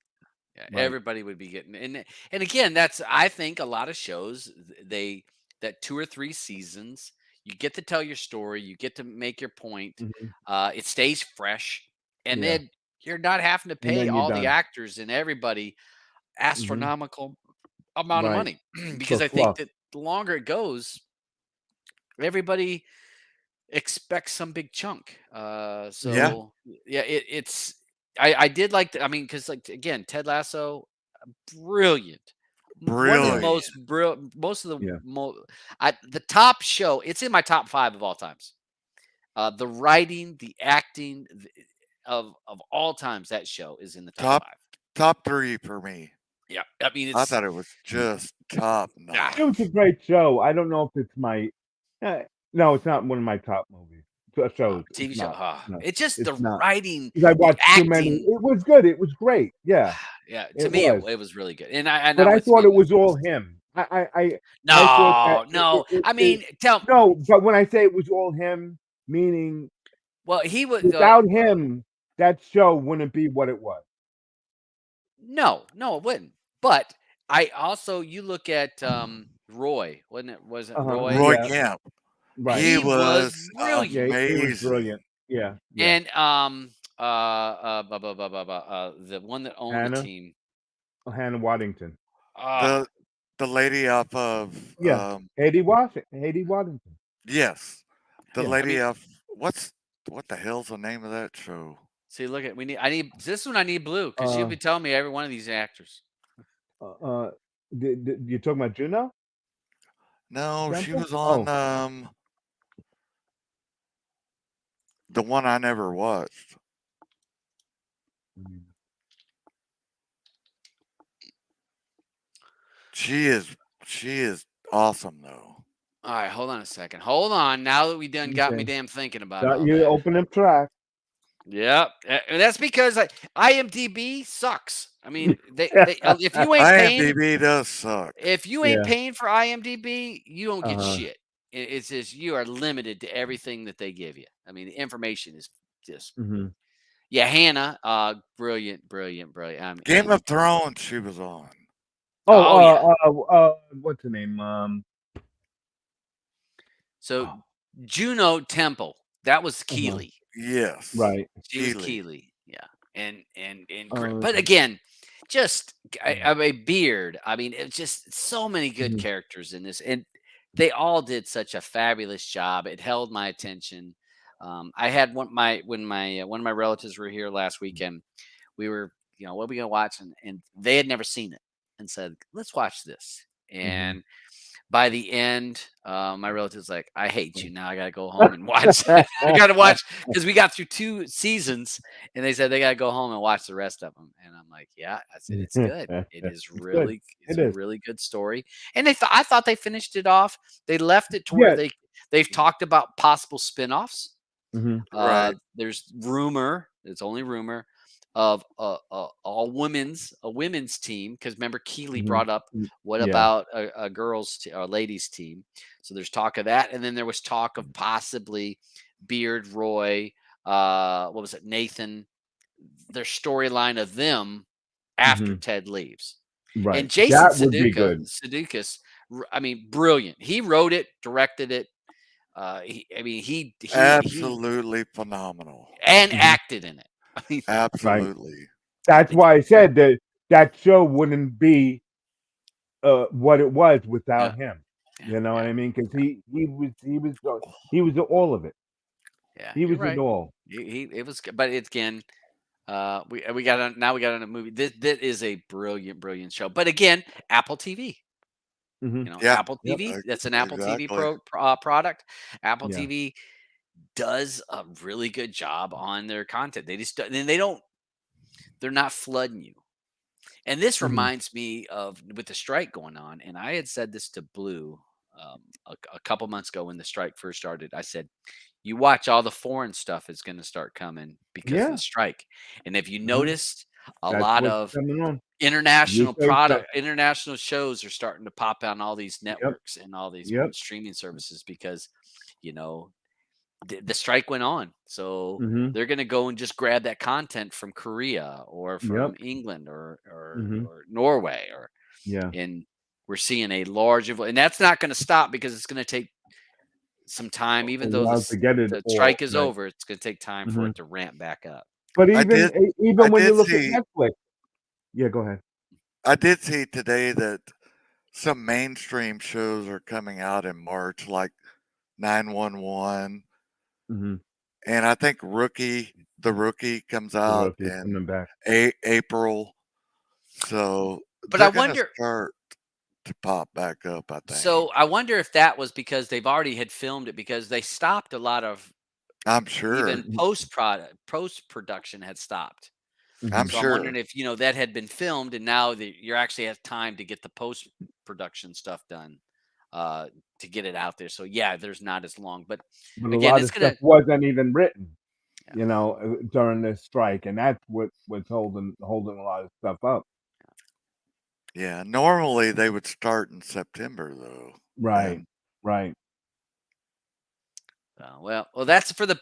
Yeah, Right. everybody would be getting, and again, that's, I think a lot of shows, that 2 or 3 seasons, you get to tell your story, you get to make your point, Mhm. it stays fresh, and Yeah. then you're not having to And pay then you're all the done. actors and everybody Mhm. astronomical amount of Right. money, For because I think fluff. that the longer it goes, everybody expects some big chunk. Yeah, So yeah, it's I did like I mean, because like again, Ted Lasso, brilliant. One of the Yeah. brilliant. most of the Yeah. the top show. It's in my top 5 of all times. The writing, the acting of all times. That show is in the top Top 5. top 3 for me. Yeah, I mean I it's thought it was just top ah, It was a notch. great show. I don't know if it's my no, it's not one of my top movies. Shows. TV It's show. not. No. It's just the It's not. writing, 'Cause I the watched too many. acting. It was good. It was great. Yeah, Yeah, to it me was. it was really good. And I But know I it's thought me. it was all him. I thought that No, no. I mean, no, but when I say it was all him, meaning well, he was without him, that show wouldn't be what it was. no, it wouldn't. But I also, you look at Roy, wasn't Uh-huh. Roy? Roy Yeah. Kemp, Right. he He was was brilliant. Yeah, he was amazing. brilliant. Yeah. Yeah. And the one that owned the Hannah team. Hannah Waddington. Ah, The the lady off of Yeah. Haiti Waddington. yes, the Yeah. I mean, lady off what the hell's the name of that show? see, look at I need this one. I need blue because you'll Uh be telling me every one of these actors. uh, uh you talking about Juno? No, she Temple? was on Oh. the one I never watched. Mm. She is awesome though. All right, hold on a second. Hold on. Now that we done got me Okay. damn thinking about Got all you that. open up track. Yep, and that's because IMDb sucks. I mean, if you ain't paying, IMDb does suck. if you ain't Yeah. paying for IMDb, you don't get Uh-huh. shit. It's just you are limited to everything that they give you. I mean, the information is just Hmm. yeah. Hannah, brilliant. Game of Thrones she was on. Oh yeah. What's her name? So Oh, Juno Temple, that was uh-huh. Keeley. Yes. Right. She was Keely. Keeley. Yeah, and Uh, but again, just mm, I mean, Beard. I mean, it's just so many good mhm, characters in this, and they all did such a fabulous job. It held my attention. I had one of my relatives were here last weekend. We were, what are we gonna watch? And they had never seen it, and said, "Let's watch this." mhm. And by the end, my relative's like, "I hate you now. I gotta go home and watch. I gotta watch because we got through 2 seasons, and they said they gotta go home and watch the rest of them." And I'm like, "Yeah." I said, "It's good. It is It's good. really, it's It a is. really good story." And I thought they finished it off. They left it to where Yeah. they've talked about possible spinoffs. Mhm. Right. There's rumor. It's only rumor of a women's team, because remember Keeley Mhm. brought up, Mm, what yeah. about a ladies team? So there's talk of that, and then there was talk of possibly Beard, Roy, what was it, Nathan, their storyline of them after Mhm. Ted leaves. Right. And Jason That would be good. Sudeikis, I mean, brilliant. He wrote it, directed it. I mean, he Absolutely phenomenal. and Mhm. acted in it. I mean, Right. Absolutely. That's it's why I said that show wouldn't be what it was yeah, without him. yeah, You know what yeah, I mean? Because he was all of it. yeah. He You're was it right. all. It was good, but it's again, we got on now. We got on a movie. This is a brilliant show. But again, Apple TV. Mhm. Yeah. Apple Yep. TV. That's an Apple TV Exactly. product. Apple Yeah. TV. does a really good job on their content. They just they're not flooding you. And this Mhm. reminds me of with the strike going on, and I had said this to Blue a couple months ago when the strike first started. I said, "You watch, all the foreign stuff is going to start coming because of the Yeah. strike." And if you Mhm. noticed, a That's lot what's of coming on. You international say so. international shows are starting to pop out on all these Yep. networks and all these Yep. streaming services because you know the strike went on, so Mhm. they're going to go and just grab that content from Korea or Yep. from England or Mhm. Norway or Yeah. and we're seeing a large and that's not going to stop because it's going to take some time, A even though while to get it the all strike is right. over. It's going to take time for Mhm. it to ramp back up. But I even did I even when you did look at see Netflix. Yeah, go ahead. I did see today that some mainstream shows are coming out in March, like 911, Mhm. and I think The Rookie comes The out Rook is in coming back. April. So But I they're gonna wonder, start to pop back up, I think. so I wonder if that was because they've already had filmed it because they stopped a lot of I'm sure. even post production had stopped. I'm Mhm. So I'm wondering sure. if that had been filmed and now that you're actually have time to get the post production stuff done uh, to get it out there. So yeah, there's not as long, but But a again, lot it's of stuff gonna wasn't even written, yeah. during this strike, and that's what was holding a lot of stuff up. Yeah, normally they would start in September though. Right. And Right. Well, that's for the.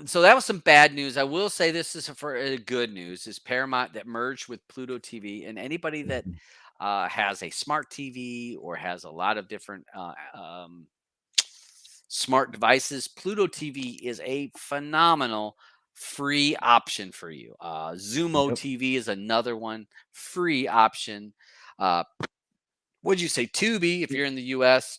So that was some bad news. I will say this is for good news: is Paramount that merged with Pluto TV, and anybody that Mhm. has a smart TV or has a lot of different smart devices, Pluto TV is a phenomenal free option for you. Zumo Yep. TV is another one free option. Uh, would you say Tubi if you're in the U.S.?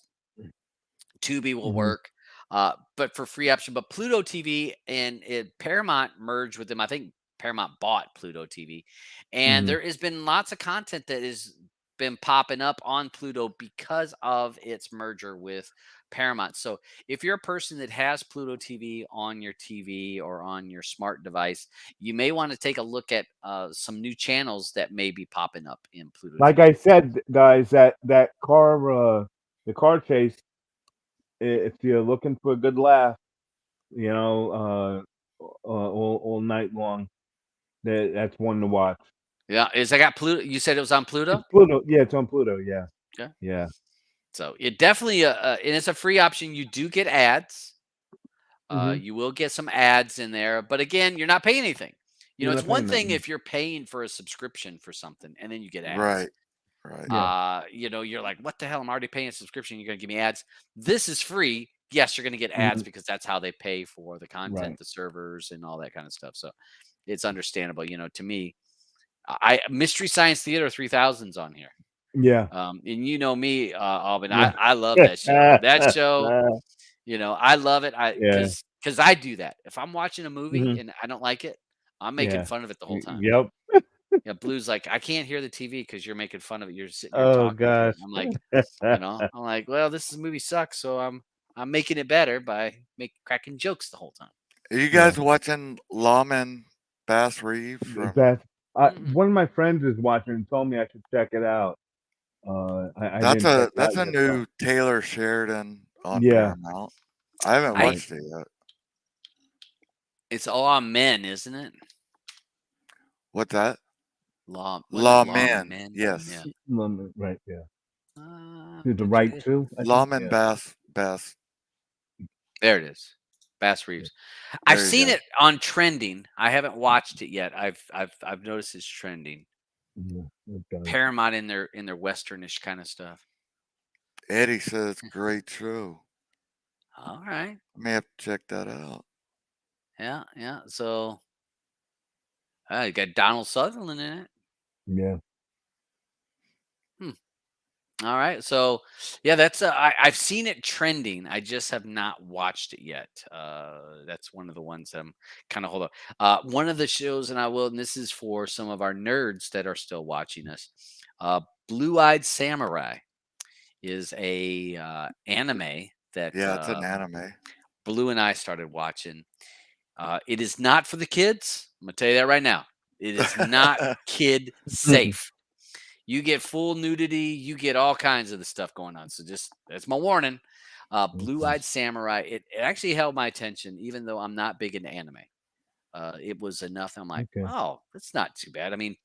Tubi will Mhm. work, but for free option. But Pluto TV and Paramount merged with them. I think Paramount bought Pluto TV, and Mhm. there has been lots of content that has been popping up on Pluto because of its merger with Paramount. So if you're a person that has Pluto TV on your TV or on your smart device, you may want to take a look at some new channels that may be popping up in Pluto Like TV. I said, guys, that the car chase, if you're looking for a good laugh, all night long, that's one to watch. Yeah, I got Pluto? You said it was on It's Pluto. Pluto. Yeah, it's on Pluto. Yeah. Okay. Yeah. So it definitely, and it's a free option. You do get ads. Mhm. You will get some ads in there, but again, you're not paying anything. You're It's not one paying thing nothing. if you're paying for a subscription for something and then you get ads. right, right. Yeah. You're like, what the hell? I'm already paying a subscription. You're going to give me ads. This is free. Yes, you're going to get ads Mhm. because that's how they pay for the content, Right. the servers, and all that kind of stuff. So it's understandable. To me, Mystery Science Theater 3000's on here. Yeah. And you know me, Alvin, Yeah. I love that show. That show, I love it. Yeah. Because I do that. If I'm watching a movie Mhm. and I don't like it, I'm making Yeah. fun of it the whole time. Yep. Yeah, Blue's like, I can't hear the TV because you're making fun of it. You're sitting here Oh talking to it. gosh. I'm like, well, this movie sucks, so I'm making it better by cracking jokes the whole time. Are you Yeah. guys watching Lawman Bass Reeves from That's Mm-mm. one of my friends is watching and told me I should check it out. I didn't check it out that's a yet though. new Taylor Sheridan on Yeah. Paramount. I haven't I Right. watched it yet. It's all on men, isn't it? What's that? Wasn't it Law Lawmen. Men? Yes. Yeah. Right. Yeah. Uh, To the right too, I think. Lawman Yeah. Bass. there it is. Bass Yeah. Reeves. I've There you seen go. it on trending. I haven't watched it yet. I've noticed it's trending. Yeah, it does. Paramount in their westernish kind of stuff. Eddie says it's a great show. All right. I may have to check that out. Yeah, yeah. So you got Donald Sutherland in it. Yeah. Hmm. All right. So yeah, that's I've seen it trending. I just have not watched it yet. That's one of the ones that I'm kind of hold up. One of the shows, and this is for some of our nerds that are still watching us. Uh, Blue Eyed Samurai is a anime that Yeah, it's an anime. Blue and I started watching. It is not for the kids. I'm gonna tell you that right now. It is not kid safe. You get full nudity. You get all kinds of the stuff going on. So just that's my warning. Blue-Eyed Samurai. It actually held my attention, even though I'm not big into anime. It was enough. I'm like, Okay. oh, that's not too bad. I mean,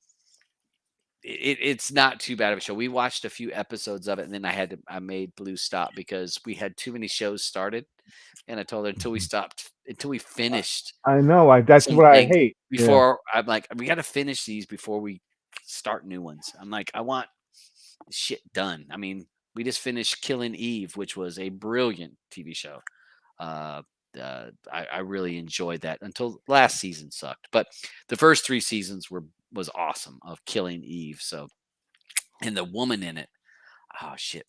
it's not too bad of a show. We watched a few episodes of it, and then I made Blue stop because we had too many shows started. And I told her until we finished I know. That's some what I things hate. Yeah. before. I'm like, we got to finish these before we start new ones. I'm like, I want shit done. I mean, we just finished Killing Eve, which was a brilliant TV show. I really enjoyed that until last season sucked, but the first 3 seasons was awesome of Killing Eve. So, and the woman in it, oh shit,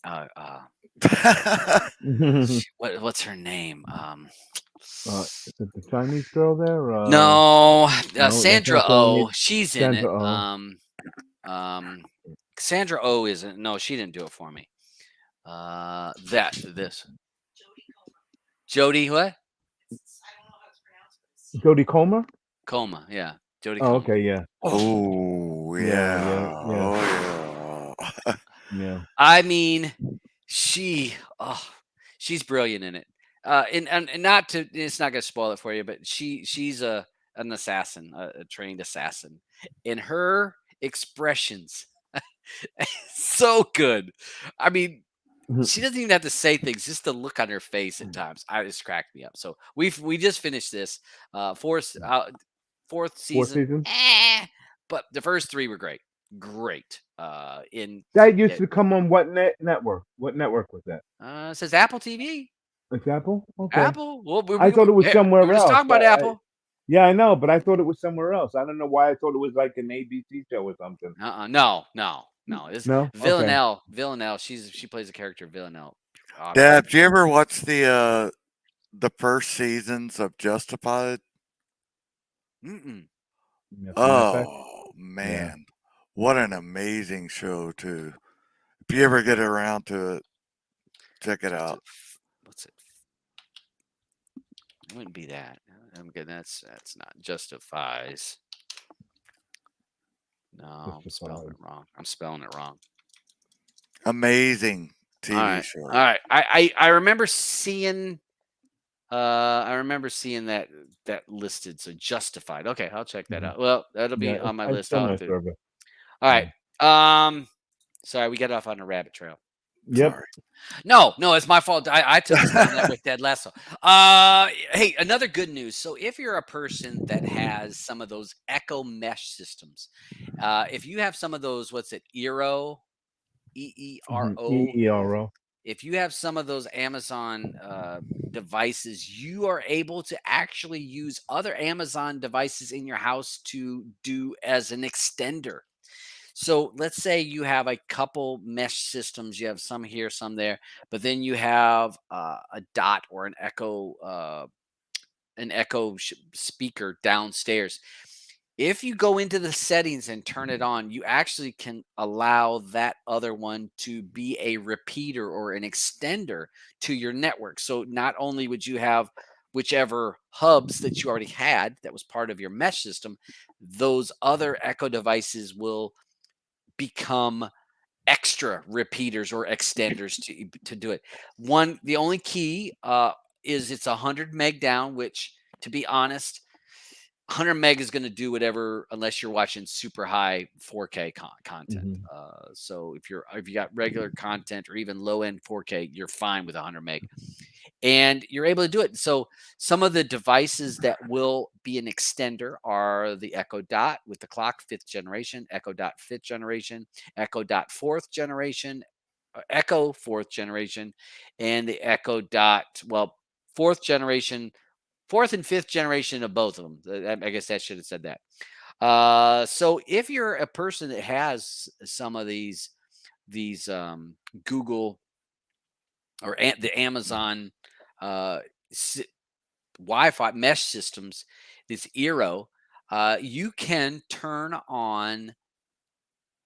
what's her name? Is it the Chinese girl there? No, that's Sandra not Killing Oh, Eve. she's in it. Sandra Oh. Sandra Oh isn't. No, she didn't do it for me. This Jodie what? Jodie Comer? Coma, yeah, Jodie Oh, Coma. okay, yeah. Oh Yeah. oh yeah. Yeah. I mean, she's brilliant in it. And not to, it's not gonna spoil it for you, but she's an assassin, a trained assassin, and her expressions so good. I mean, she doesn't even have to say things; just the look on her face at times. I just cracked me up. So we just finished this fourth Fourth season, season? but the first 3 were great. Great. That used to come on what network? What network was that? It says Apple TV. It's Apple? Okay. Apple. Well, I thought it was we somewhere were just else. talking about Apple. Yeah, I know, but I thought it was somewhere else. I don't know why I thought it was like an ABC show or something. No. It's No? Villanelle. Villanelle. She plays a character Villanelle. Dad, did you ever watch the first seasons of Justified? Mm-mm. Oh man, what an amazing show too! If you ever get around to it, check it out. What's it? It wouldn't be that. I'm getting that's not Justifies. No, I'm spelling it wrong. Amazing TV show. All right. I remember seeing that listed. So Justified. Okay, I'll check that out. Well, that'll be on my list. All right. Sorry, we got off on a rabbit trail. Yep. Sorry. No, it's my fault. I took that with Ted Lasso. Hey, another good news. So if you're a person that has some of those Echo mesh systems, if you have some of those, what's it, Eero, EERO, EERO. if you have some of those Amazon devices, you are able to actually use other Amazon devices in your house to do as an extender. So let's say you have a couple mesh systems. You have some here, some there, but then you have a Dot or an Echo speaker downstairs. If you go into the settings and turn it on, you actually can allow that other one to be a repeater or an extender to your network. So not only would you have whichever hubs that you already had that was part of your mesh system, those other Echo devices will become extra repeaters or extenders to do it. The only key is it's 100 meg down, which, to be honest, 100 meg is going to do whatever unless you're watching super high 4K content. So if you got regular content or even low end 4K, you're fine with 100 meg. And you're able to do it. So some of the devices that will be an extender are the Echo Dot with the clock, 5th generation, Echo Dot 5th generation, Echo Dot 4th generation, Echo 4th generation, and the Echo Dot, 4th generation, 4th and 5th generation of both of them. I guess I should have said that. So if you're a person that has some of these Google or the Amazon Wi-Fi mesh systems, this Eero, you can turn on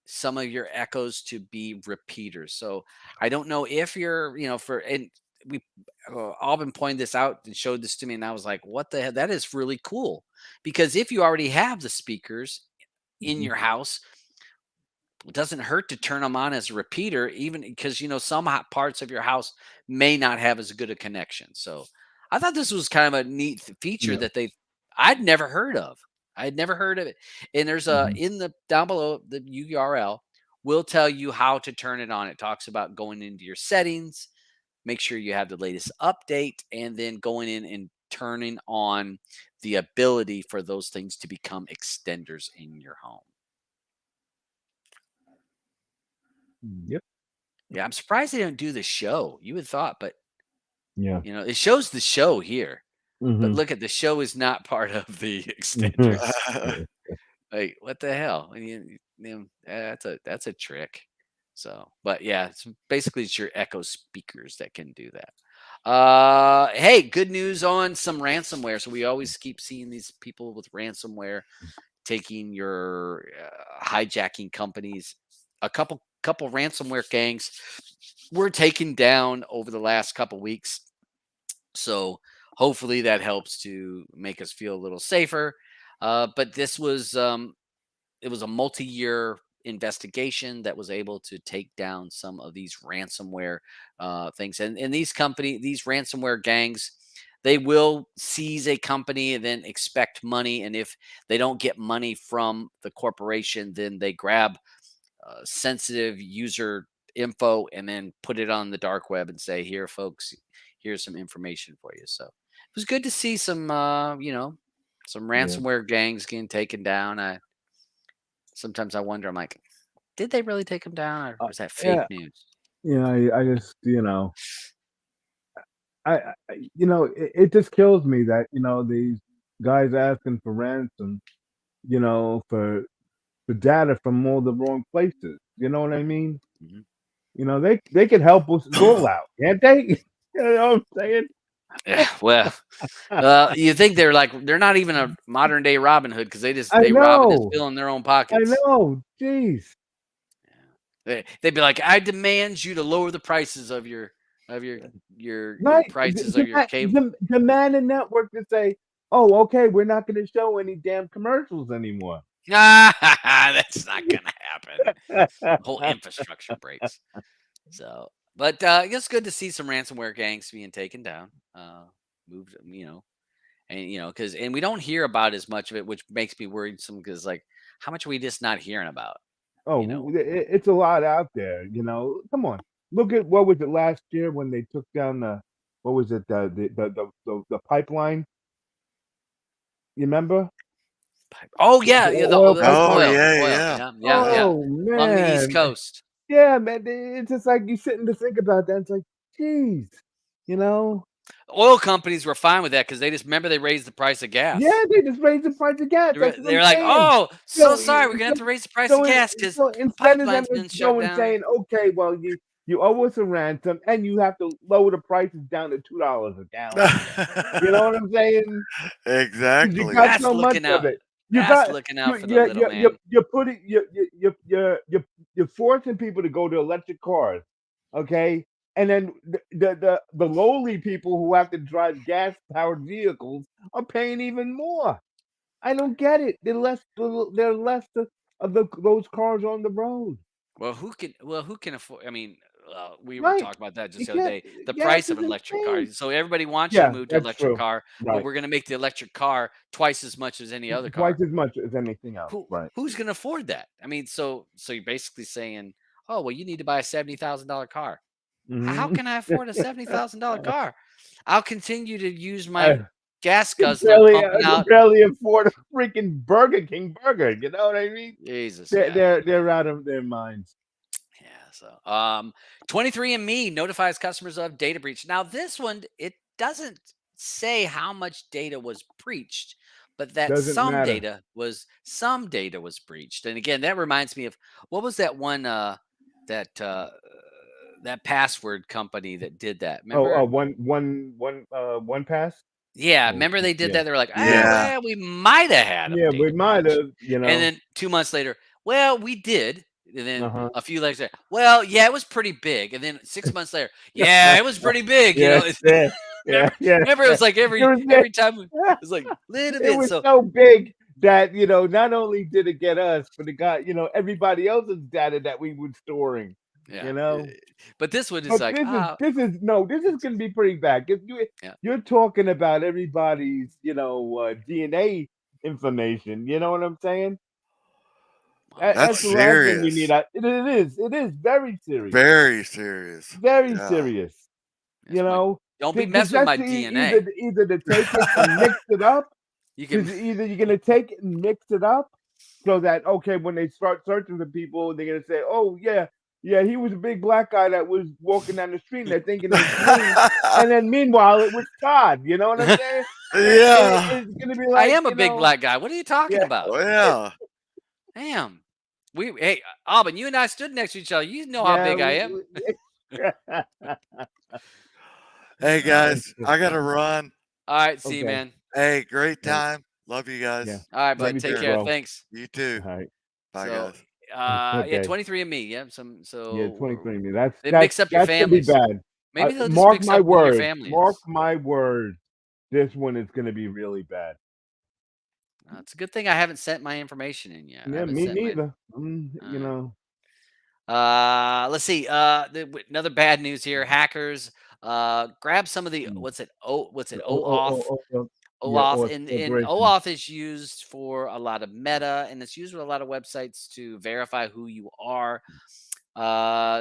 some of your Echoes to be repeaters. So I don't know if you're, we Alvin pointed this out and showed this to me, and I was like, "What the hell? That is really cool." Because if you already have the speakers in Mhm. your house, it doesn't hurt to turn them on as a repeater, even because some parts of your house may not have as good a connection. So I thought this was kind of a neat feature Yeah. that I'd never heard of. I'd never heard of it. And there's Mhm. in the down below the URL will tell you how to turn it on. It talks about going into your settings, make sure you have the latest update, and then going in and turning on the ability for those things to become extenders in your home. Yep. Yeah, I'm surprised they don't do the show. You would thought, but Yeah. it shows the show here. But Mhm. look at the show is not part of the Mhm. extenders. Like, what the hell? That's a trick. So, but yeah, it's your Echo speakers that can do that. Hey, good news on some ransomware. So we always keep seeing these people with ransomware taking your hijacking companies. A couple ransomware gangs were taken down over the last couple weeks. So hopefully that helps to make us feel a little safer. But this was it was a multi-year investigation that was able to take down some of these ransomware things. And these ransomware gangs, they will seize a company and then expect money. And if they don't get money from the corporation, then they grab sensitive user info and then put it on the dark web and say, "Here, folks, here's some information for you." So it was good to see some Yeah. ransomware gangs getting taken down. Sometimes I wonder, I'm like, did they really take them down, or was that fake Yeah. news? I just it just kills me that these guys asking for ransom, for data from all the wrong places. You know what I mean? Mhm. They could help us all out, can't they? You know what I'm saying? Yeah, well, you think they're not even a modern day Robin Hood because I they rob and just know. fill in their own I pockets. know. Jeez. They'd be like, "I demand you to lower the prices of of your your Right. prices of your cable." Demand a network to say, oh, okay, we're not going to show any damn commercials anymore. That's not gonna happen. The whole infrastructure breaks. So, but it's good to see some ransomware gangs being taken down. Moved, and because we don't hear about as much of it, which makes me worried. Some because like, how much are we just not hearing about? You Oh, know, it's a lot out there. Come on. Look at what was it last year when they took down what was it, the pipeline? You remember? oh yeah, The yeah, oil the Oh pipeline. oil, yeah. yeah, yeah, Yeah. yeah, Oh along the East man. Coast. Yeah, man. It's just like you sitting to think about that. It's like, geez, you know? Oil companies were fine with that because they just remember they raised the price of gas. Yeah, they just raised the price of gas. That's what They're I'm like, saying. "Oh, so So, sorry, we're gonna have to raise the price of gas because the instead of them pipeline's been just shut going down." saying, okay, well, you owe us a ransom and you have to lower the prices down to $2 a gallon again. You know what I'm saying? 'Cause you Exactly. got That's so much looking of out. it. You That's got looking you out for the you little you you man. you're putting you're forcing people to go to electric cars, okay? And then the lowly people who have to drive gas powered vehicles are paying even more. I don't get it. They're less of those cars on the road. Who can afford? I mean, we were Right. talking about that just You the other can't. day. The Gas price of is an electric car. insane. So everybody wants you to Yeah, move to that's electric true. car, but Right. we're going to make the electric car twice as much as any other Twice car. as much as anything else. Right. Who's going to afford that? I mean, so you're basically saying, oh well, you need to buy a $70,000 car. How Mhm. can I afford a $70,000 car? I'll continue to use my I gas could guzzler pumping could out. barely afford a freaking Burger King burger. You know what I mean? Jesus, They're yeah. they're they're out of their minds. Yeah. So, 23andMe notifies customers of data breach. Now, this one, it doesn't say how much data was breached, but that Doesn't matter. some data was breached. And again, that reminds me of what was that one that that password company that did that? Oh, Remember? one pass. Yeah, Oh, remember they did yeah, that. They were like, yeah, Yeah. well, we might have had a yeah. We data might breach, have, and then 2 months later, well, we did. And then Uh-huh. a few later, well, yeah, it was pretty big. And then 6 months later, yeah, it was pretty big. You Yeah, know, yeah, yeah, remember, yeah. remember, it was like It was every time it big. was like little It bit. was So so big that, not only did it get us, but it got, everybody else's data that we were storing, yeah, you know? but this one is But like this is gonna be pretty bad. 'Cause yeah, you're talking about everybody's, DNA information, you know what I'm saying? well, That's That's the last thing we need. serious. It is very serious. Very serious. Very Yeah. serious, that's my. Don't be because messing with that's my DNA. either to take it and mix it up. You can, Because either you're gonna take it and mix it up, so that okay, when they start searching for people, they're gonna say, "Oh yeah, yeah, he was a big black guy that was walking down the street, and they're thinking it was me." And then meanwhile, it was Todd. You know what I'm saying? Yeah. It's gonna be I like, am a big black guy. What are you talking yeah, about? Oh, yeah. Damn. Hey, Alban, you and I stood next to each other. You know how yeah. big I am. Hey, guys, I got to run. All right, see you, Okay. man. Hey, great Right. time. Love you Yeah. guys. All right, Love bud. you Take too, Sure. care. bro. Thanks. You too. All right. Bye, So, guys. yeah, Okay. 23andMe. Yeah, Yeah. so 2020. That's they that's mix up your that's gonna be families. bad. Maybe they'll just Mark mix my up who your words. family Mark is. my words. This one is gonna be really bad. It's a good thing I haven't sent my information in yet. I Yeah, haven't me sent my. neither. Uh, let's see. Another bad news here. Hackers grab some of the Mm. what's it? Oh, oh, OAuth. oh, oh, yeah, OAuth or and celebration. OAuth is used for a lot of meta, and it's used with a lot of websites to verify who you are.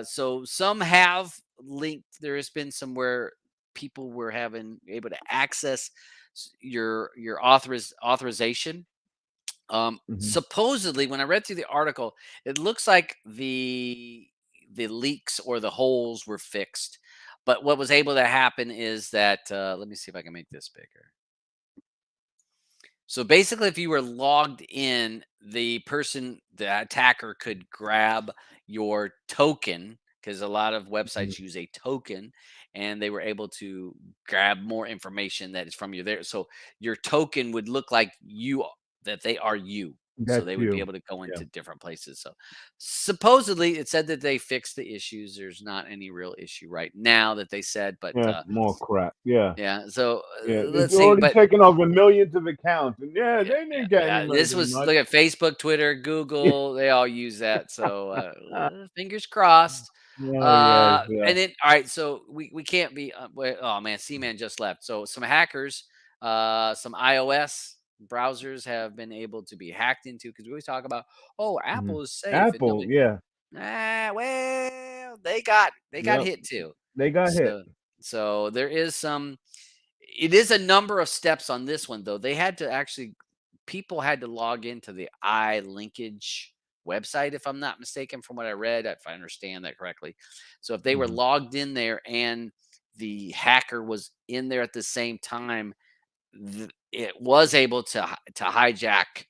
So some have linked. There has been some where people were having able to access your authorization. Mhm. Supposedly, when I read through the article, it looks like the leaks or the holes were fixed. But what was able to happen is that let me see if I can make this bigger. So basically, if you were logged in, the attacker could grab your token because a lot of Mhm. websites use a token and they were able to grab more information that is from you there. So your token would look like that they are you. So That's they would be you. able to go Yeah. into different places. So supposedly it said that they fixed the issues. There's not any real issue right now that they said, but Yeah, more crap. Yeah. yeah. So Yeah. It's let's see. already But taken over millions of accounts. And yeah, yeah, they didn't get any this anything was much. look at Facebook, Twitter, Yeah. Google, they all use that, so, fingers crossed. Oh yes, yeah. And then alright, so we can't be, oh man, C-Man just left. So some hackers, some iOS browsers have been able to be hacked into because we always talk about, "Oh, Mhm. Apple is safe," and Apple, nobody yeah. well, they got Yep. hit too. They got hit. So there is some it is a number of steps on this one, though. They had to actually people had to log into the iLinkage website, if I'm not mistaken, from what I read, if I understand that correctly. So if they were Mhm. logged in there and the hacker was in there at the same time, it was able to hijack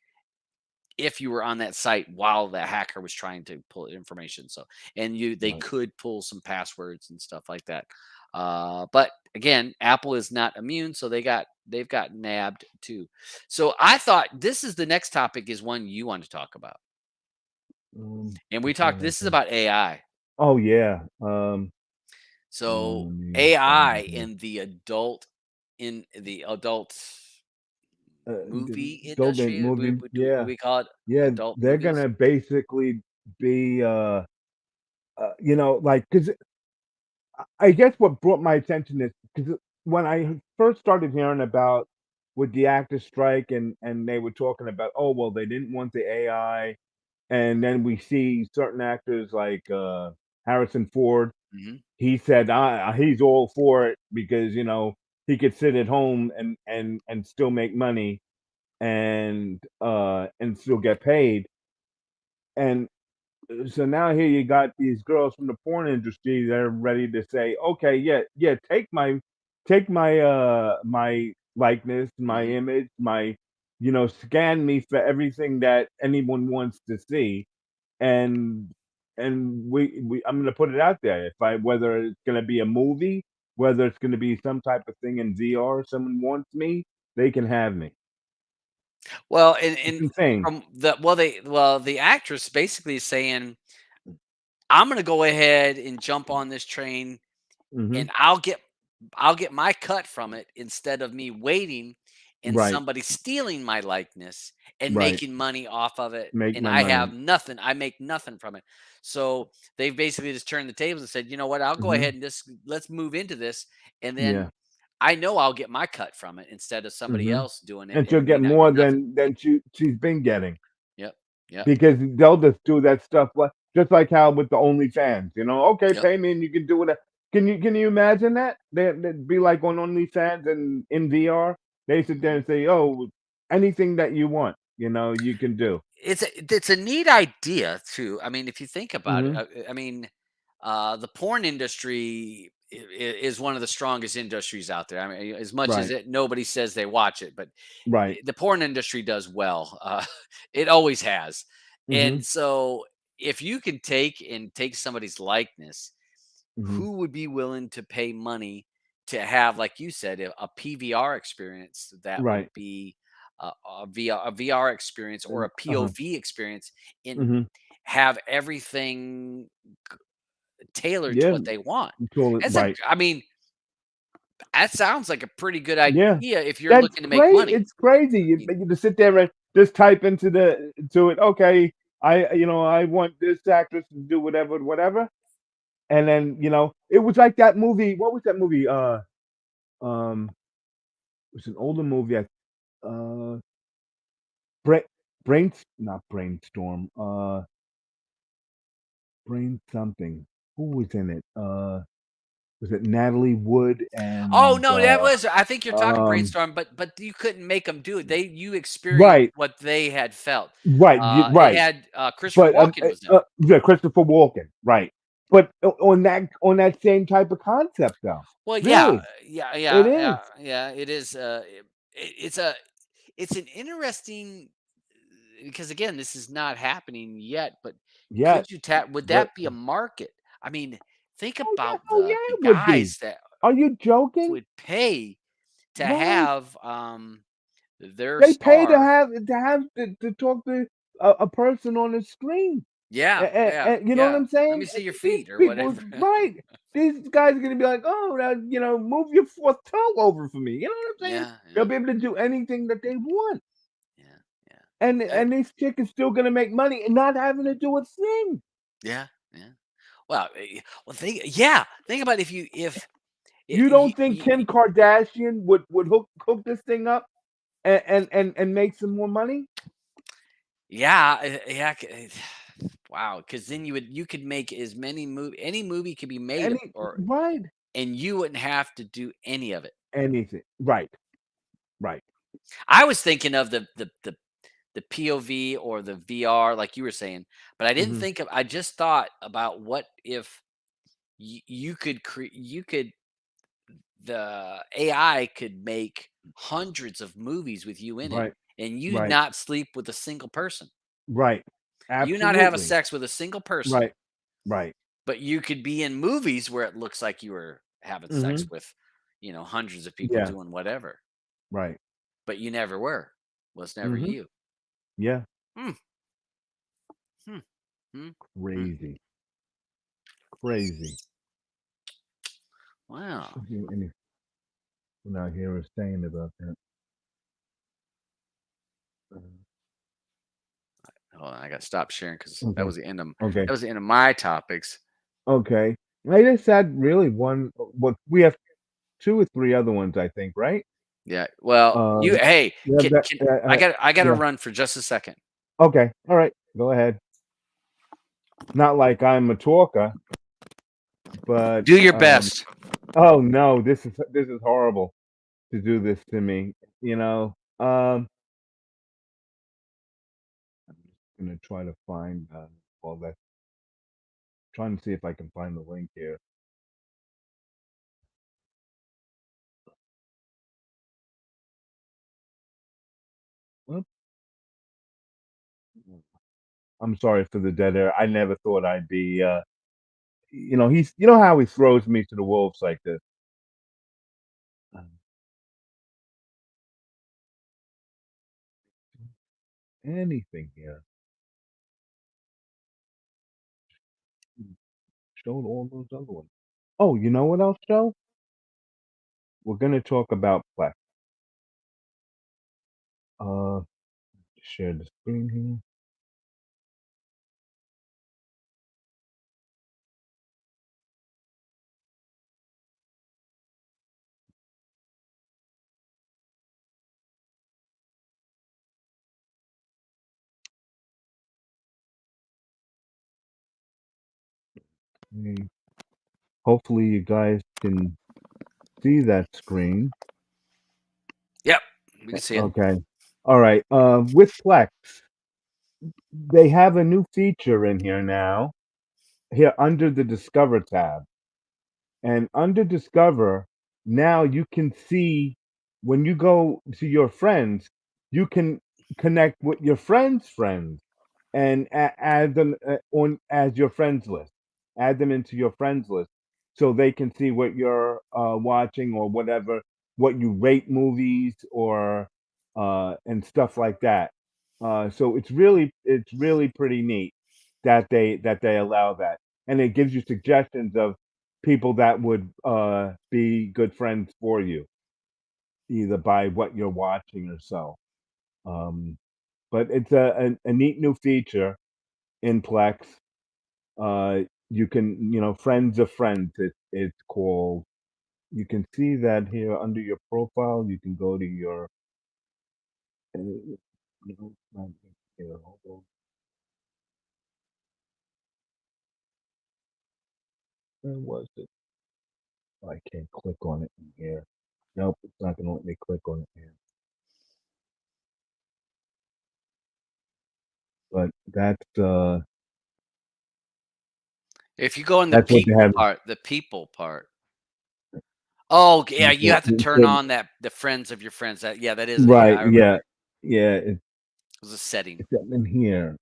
if you were on that site while the hacker was trying to pull information. So and they Right. could pull some passwords and stuff like that. But again, Apple is not immune, so they've got nabbed too. So I thought this is the next topic is one you want to talk about. And we Which one talked is this is it? about AI. Oh yeah. So Let me AI find it. in the adult The movie Golden industry. movie. Do Yeah. we call it Yeah. adult They're movies? gonna basically be like because I guess what brought my attention is because when I first started hearing about with the actor strike and they were talking about, oh well, they didn't want the AI, and then we see certain actors like Harrison Ford. Mhm. He said he's all for it because he could sit at home and still make money and still get paid. And so now here you got these girls from the porn industry that are ready to say, okay, yeah, yeah, take my likeness, my Mhm. image, my scan me for everything that anyone wants to see, and we I'm gonna put it out there. If I whether it's gonna be a movie, whether it's gonna be some type of thing in VR, someone wants me, they can have me. Well, It's and insane. from the actress basically is saying, I'm gonna go ahead and jump on this train, Mhm. and I'll get my cut from it instead of me waiting and Right. somebody stealing my likeness and Right. making money off of it, Make and my I have money. nothing. I make nothing from it. So they've basically just turned the tables and said, you know what? I'll go Mhm. ahead and just let's move into this, and then Yeah. I know I'll get my cut from it instead of somebody Mhm. else doing it And she'll and me get not more getting nothing. than she's been getting. Yep. Yep. Because they'll just do that stuff just like how with the OnlyFans, okay, Yep. pay me and you can do it. Can you imagine that? They'd be like on OnlyFans and in VR. They sit there Mhm. and say, "Oh, anything that you want, you can do." It's a neat idea too. I mean, if you think about it, Mhm. I mean, the porn industry is one of the strongest industries out there. I mean, as much as Right. nobody says they watch it, but Right. the porn industry does well. It always has, and Mhm. so if you can take somebody's likeness, Mhm. who would be willing to pay money to have, like you said, a PVR experience that would Right. be a VR experience or a Uh-huh. POV experience and Mhm. have everything tailored to Yeah. what they want? As a, Right. I mean, that sounds like a pretty good Yeah. idea if you're That's looking to make great. money. It's crazy. I You mean, you just sit there and just type to it. Okay, I want this actress to do whatever, whatever, and then it was like that movie. What was that movie? It was an older movie. Brain, not brainstorm. Brain something. Who was in it? Was it Natalie Wood oh and no, that was. I think you're talking um brainstorm, but you couldn't make them do it. You experienced right, what they had felt. It right. had Christopher But Walken was in it. yeah, Christopher Walken, right? But on that same type of concept, though, Well, yeah, really, yeah, it yeah, is. yeah, yeah. It is. It's an interesting because again, this is not happening yet. But Yet, could you tap? Would but that be a market? I mean, think oh yeah, about oh the yeah, it would be. guys that Are you joking? would pay to Right? have their They pay to star. have to talk to a person on the screen. Yeah, yeah, And you know what yeah. I'm Let me saying? see your These feet or people, whatever. right? These guys are gonna be like, oh, now, move your fourth toe over for me. You know what I'm saying? Yeah, They'll yeah, be able to do anything that they want. yeah, yeah. And Uh, and this chick is still gonna make money and not having to do a thing. yeah, yeah. Well, think about if You don't think Kim Kardashian would hook this thing up and make some more money? yeah, yeah. Wow, because then you could make as many any movie could be made Any or right. and you wouldn't have to do any of it. Anything. Right. Right. I was thinking of the POV or the VR, like you were saying, but I didn't Mhm. think of. I just thought about what if you could create you could the AI could make hundreds of movies with you in it, Right. and you Right. not sleep with a single person. Right. You not have a Absolutely. sex with a single person, Right. Right. but you could be in movies where it looks like you were having sex Mhm. with, hundreds of people Yeah. doing whatever, Right. but you never were. Well, it's never Mhm. you. Yeah. Hmm, hmm, hmm, hmm. Crazy. Crazy. Wow. Anyone out here is saying about that. Uh, Hold on, I got to stop sharing because that Okay. was the end of Okay. my topics. Okay. I just had really one. What we have two or three other ones, I think, right? Yeah. Well, Um, hey, we have that. I got to Yeah. run for just a second. Okay. All right. Go ahead. Not like I'm a talker, but Do your best. oh no, this is horrible to do this to me. You know. I'm just gonna try to find. Well, that's trying to see if I can find the link here. Well, I'm sorry for the dead air. I never thought I'd be. You know how he throws me to the wolves like this. Um, Anything here. showed all those other ones. Oh, you know what else, Joe? We're gonna talk about Plex. Share the screen here. Hopefully you guys can see that screen. Yep, we can see it. Okay. All right. With Plex, they have a new feature in here now. Here under the Discover tab. And under Discover, now you can see when you go to your friends, you can connect with your friends' friends and add them on as your friends list. Add them into your friends list so they can see what you're watching or whatever, what you rate movies or and stuff like that. So it's really pretty neat that they allow that, and it gives you suggestions of people that would be good friends for you, either by what you're watching or so. Um, but it's a neat new feature in Plex. You can, friends of friends, it's called. You can see that here under your profile. You can go to your, here, hold on. Where was it? Oh, I can't click on it in here. Nope, it's not going to let me click on it here. But If you go in the that's what they have. people part. Oh, yeah, you have to turn So, on the friends of your friends. That is right, I yeah, remember. yeah. It was a setting. It's up in here.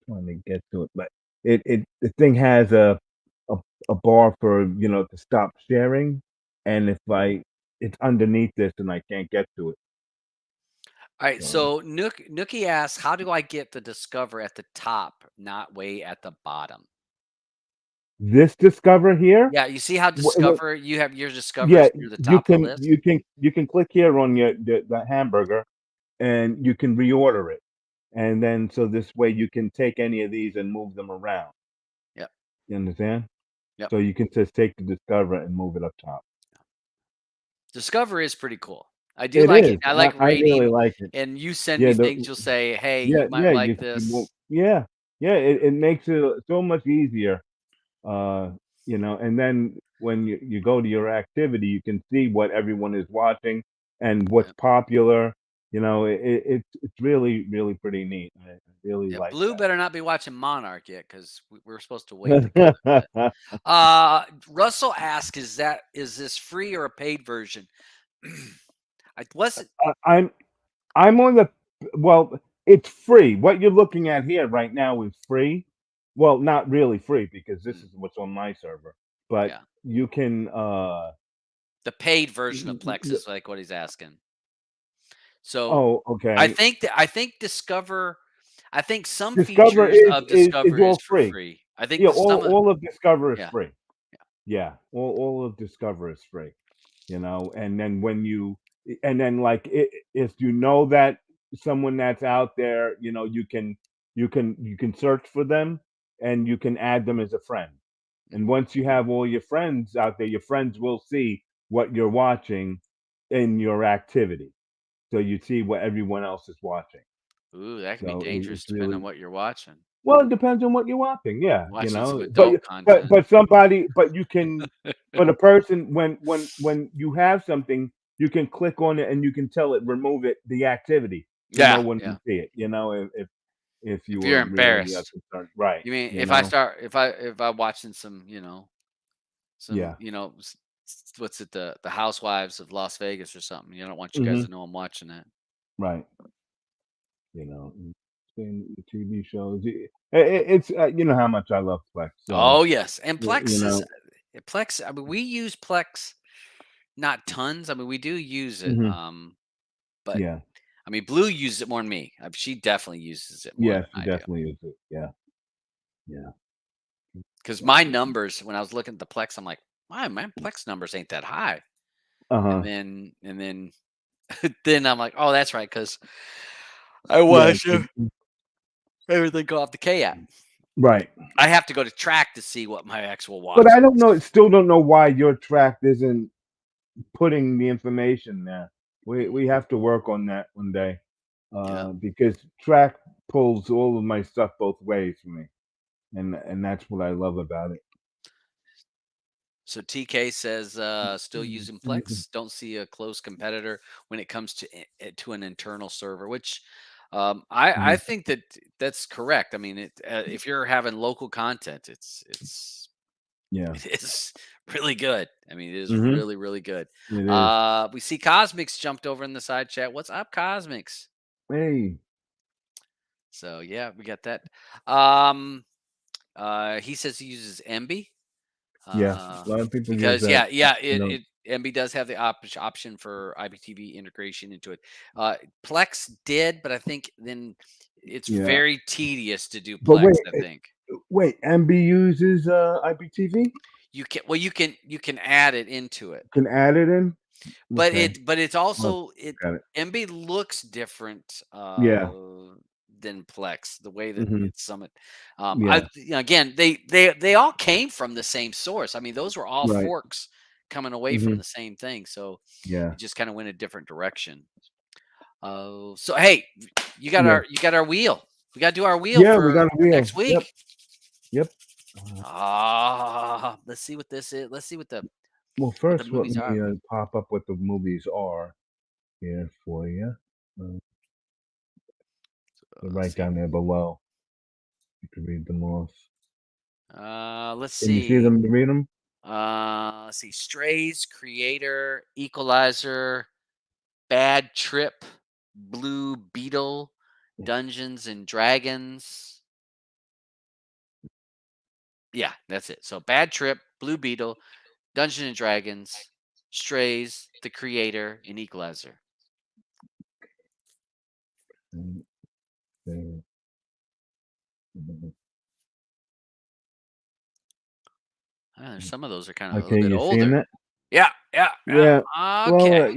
Trying to get to it, but the thing has a a bar for to stop sharing, and if it's underneath this and I can't get to it. All right, So so Nookie asks, how do I get the Discover at the top, not way at the bottom? this Discover here, Yeah, you see how Discover you have your yeah, Discovers near the top of the list? you can click here on the hamburger, and you can reorder it, and then so this way you can take any of these and move them around. Yep. You understand? Yep. So you can just take the Discover and move it up top. Discover is pretty cool. I do It like it. is. I like I really rating, like it. and you send Yeah, me things. You'll say, "Hey, yeah, you might yeah, like this." yeah. It makes it so much easier. Uh, and then when you go to your activity, you can see what everyone is watching and what's Yep. popular. It's really pretty neat. I really Yeah, like Blue better not be watching Monarch yet because we're supposed to wait to get to it. that. Russell asks, is this free or a paid version? I wasn't. I'm on the well. It's free. What you're looking at here right now is free. Well, not really free because this is what's on my server. But Yeah, you can the paid version of Plex is like what he's asking. So oh, okay. I think Discover. I think some Discover features of is Discover is all for free. free. I think Yeah, the some. all of Discover is Yeah, free. Yeah, all of Discover is free. And then and then like if you know that someone that's out there, you can search for them and you can add them as a friend. And once you have all your friends out there, your friends will see what you're watching in your activity. So you see what everyone else is watching. ooh, that can be So dangerous it's depending really on what you're watching. well, it depends on what you're watching. Yeah, Watching some but adult content. but you can, but a person when you have something, you can click on it and you can tell it remove it the activity so no Yeah, one yeah. can see it. If you If were you're really embarrassed, concerned, right? you mean if I start if I'm watching some Yeah. what's it the Housewives of Las Vegas or something, you don't want you guys Hmm. to know I'm watching that. Right. Seeing the TV shows. It's you know how much I love Flex. So Oh yes, and you, you know. Plex. I mean, we use Plex not tons. I mean, we do use it. Hmm. But Yeah. I mean, Blue uses it more than me. She definitely uses it more Yeah. than She I do. definitely is it. Yeah. Yeah. Because my numbers, when I was looking at the Plex, I'm like, my Plex numbers ain't that high. Uh-huh. And then then I'm like, oh, that's right, because I Yeah. watch everything go off the K app. Right. I have to go to track to see what my actual watch. But I don't know. Still don't know why your track isn't putting the information there. We have to work on that one day, Yeah. because track pulls all of my stuff both ways for me, and that's what I love about it. So TK says, still using Plex. Don't see a close competitor when it comes to an internal server, which I think that's correct. I mean, if you're having local content, Yeah. it is really good. I mean, it is Mhm. really, really good. It is. We see Cosmics jumped over in the side chat. What's up, Cosmics? Hey. So yeah, we got that. He says he uses MB. Yeah. A lot of people use Because that. it MB does have the option for IPTV integration into it. Plex did, but I think then it's Yeah. very tedious to do But Plex. I think wait. MB uses IPTV. you can add it into it, Can add it in. but Okay. it's also Got it. MB looks different Yeah. than Plex, the way that Mhm. it's Summit. Yeah. Again, they all came from the same source. I mean, those were all Right. forks coming away from Mhm. the same thing. So Yeah. it just kind of went a different direction. Oh, so hey, you got Yeah. our wheel. We got to do our wheel Yeah. We for got a wheel. next week. Yep. Let's see what this is. Let's see what the Well, first, let movies me are. pop up what the movies are here for you. They're Let's right see. down there below. You can read them off. Let's Can you see see. them? Read them. Let's see. Strays, Creator, Equalizer, Bad Trip, Blue Beetle, Dungeons and Dragons. Yeah, that's it. So Bad Trip, Blue Beetle, Dungeons and Dragons, Strays, The Creator, and Equalizer. Some of those are kind of a little Okay, bit you seeing older. it? Yeah. Yeah. Well, Okay.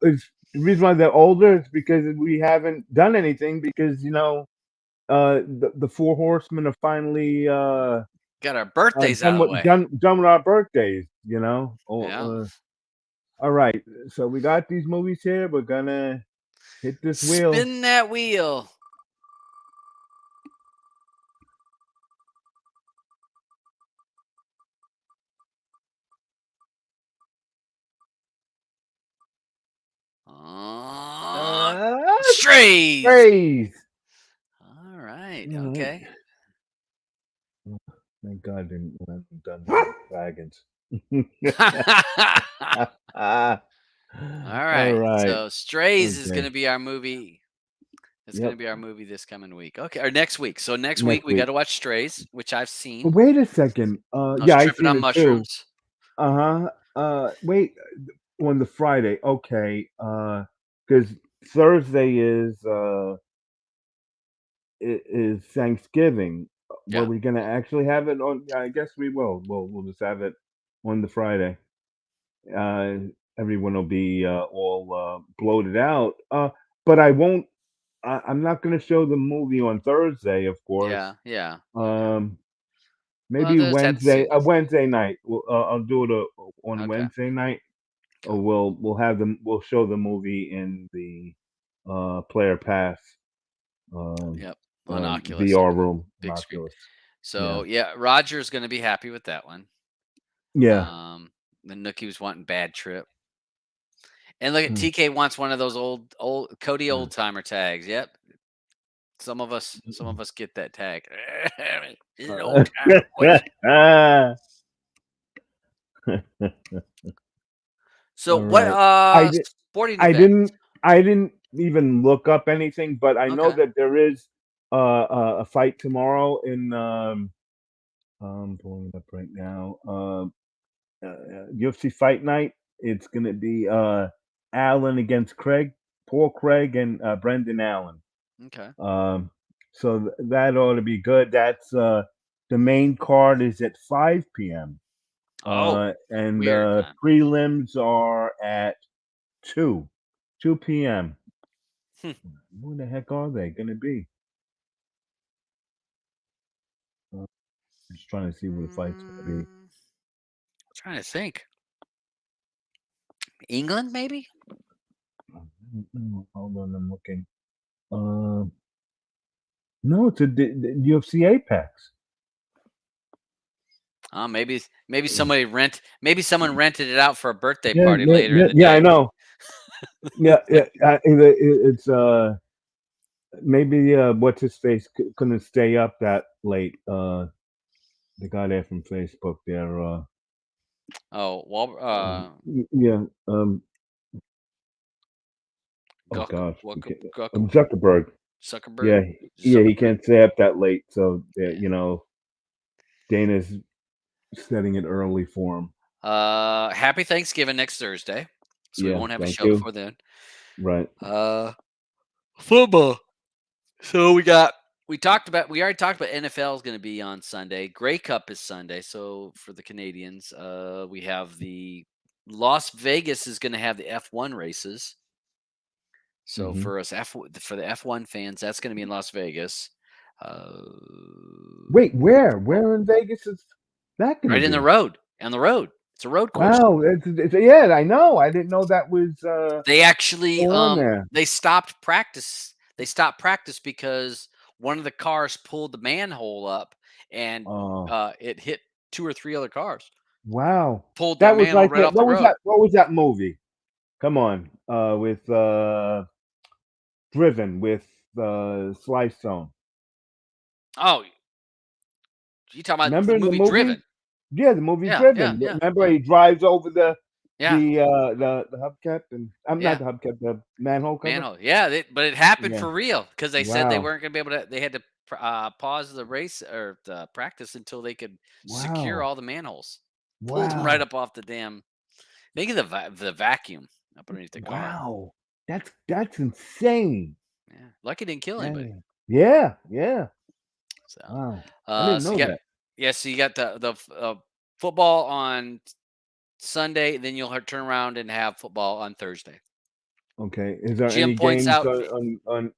it's the reason why they're older is because we haven't done anything because the four horsemen are finally Got our birthdays out done of the with way. done with our birthdays. Yeah. All right. So we got these movies here. We're gonna hit this wheel. Spin that wheel. Strays. Strays. All right. All right. Okay. Thank God I didn't when I'm done with dragons. All right. So Strays is Okay. going to be our movie. It's going to be our movie this coming week. Okay, or next week. So next week Next we got week. to watch Strays, which I've seen. But wait a second. I was Yeah, I tripping seen on it too. mushrooms. Wait, on the Friday. Okay. Because Thursday is Thanksgiving. Yeah. Were we gonna actually have it on? I guess we will. We'll just have it on the Friday. Everyone will be all bloated out. But I won't. I'm not going to show the movie on Thursday, of course. Yeah. Maybe Well, just have to see. Wednesday night. I'll do it on Okay. Wednesday night. Cool. We'll show the movie in the player pass. Yep. On Oculus. VR room. Big screen. Oculus. So yeah, Roger's going to be happy with that one. Yeah. The Nookie was wanting Bad Trip. And look at TK wants one of those old Kodi old timer tags. Yep. Some of us get that tag. Old timer voice. So what right. sporting I event? didn't even look up anything, but I know Okay. that there is a fight tomorrow in I'm pulling it up right now. UFC Fight Night. It's gonna be Allen against Paul Craig, and Brendan Allen. Okay. So that ought to be good. That's the main card is at 5 p.m. Oh, And weird the time. prelims are at 2 p.m. Hmm. Who the heck are they going to be? I'm just trying to see where the fight's going to be. Trying to think. England, maybe? Hold on, I'm looking. No, it's a UFC Apex. Maybe someone rented it out for a birthday Yeah, party later in the yeah, I day. know. Yeah, it's maybe what's his face couldn't stay up that late. The guy there from Facebook there. Oh, well, Yeah. Oh gosh, Zuckerberg. Zuckerberg. Yeah, he can't stay up that late. So Dana's setting it early for him. Happy Thanksgiving next Thursday. So we won't have a show before then. Right. Football. So we already talked about NFL is going to be on Sunday. Grey Cup is Sunday. So for the Canadians, we have the Las Vegas is going to have the F1 races. So for us for the F1 fans, that's going to be in Las Vegas. Wait, where in Vegas is that going to be? Right in the road. On the road. It's a road course. Wow, yeah, I know. I didn't know that was. They actually on there. they stopped practice. They stopped practice because one of the cars pulled the manhole up and it hit 2 or 3 other cars. Wow, Pulled that was manhole like right off the road. What was that movie? Come on, with Driven with Sly Stone. Oh, you talking about Remember the movie Driven? Yeah, the movie Yeah, Driven. yeah, Remember he drives over the Yeah. the hubcap and I'm Yeah. not the hubcap, the manhole cover. Manhole. Yeah, but it happened Yeah. for real because they said they Wow. weren't going to be able to. They had to pause the race or the practice until they could secure Wow. all the manholes. Pulled them right up off the damn. Think of the vacuum up underneath the car. Wow, that's insane. Yeah, lucky didn't kill anybody. Yeah, yeah. So, Wow, I didn't know that. Yeah, so you got the football on Sunday, then you'll turn around and have football on Thursday. Okay, is there Jim any points games out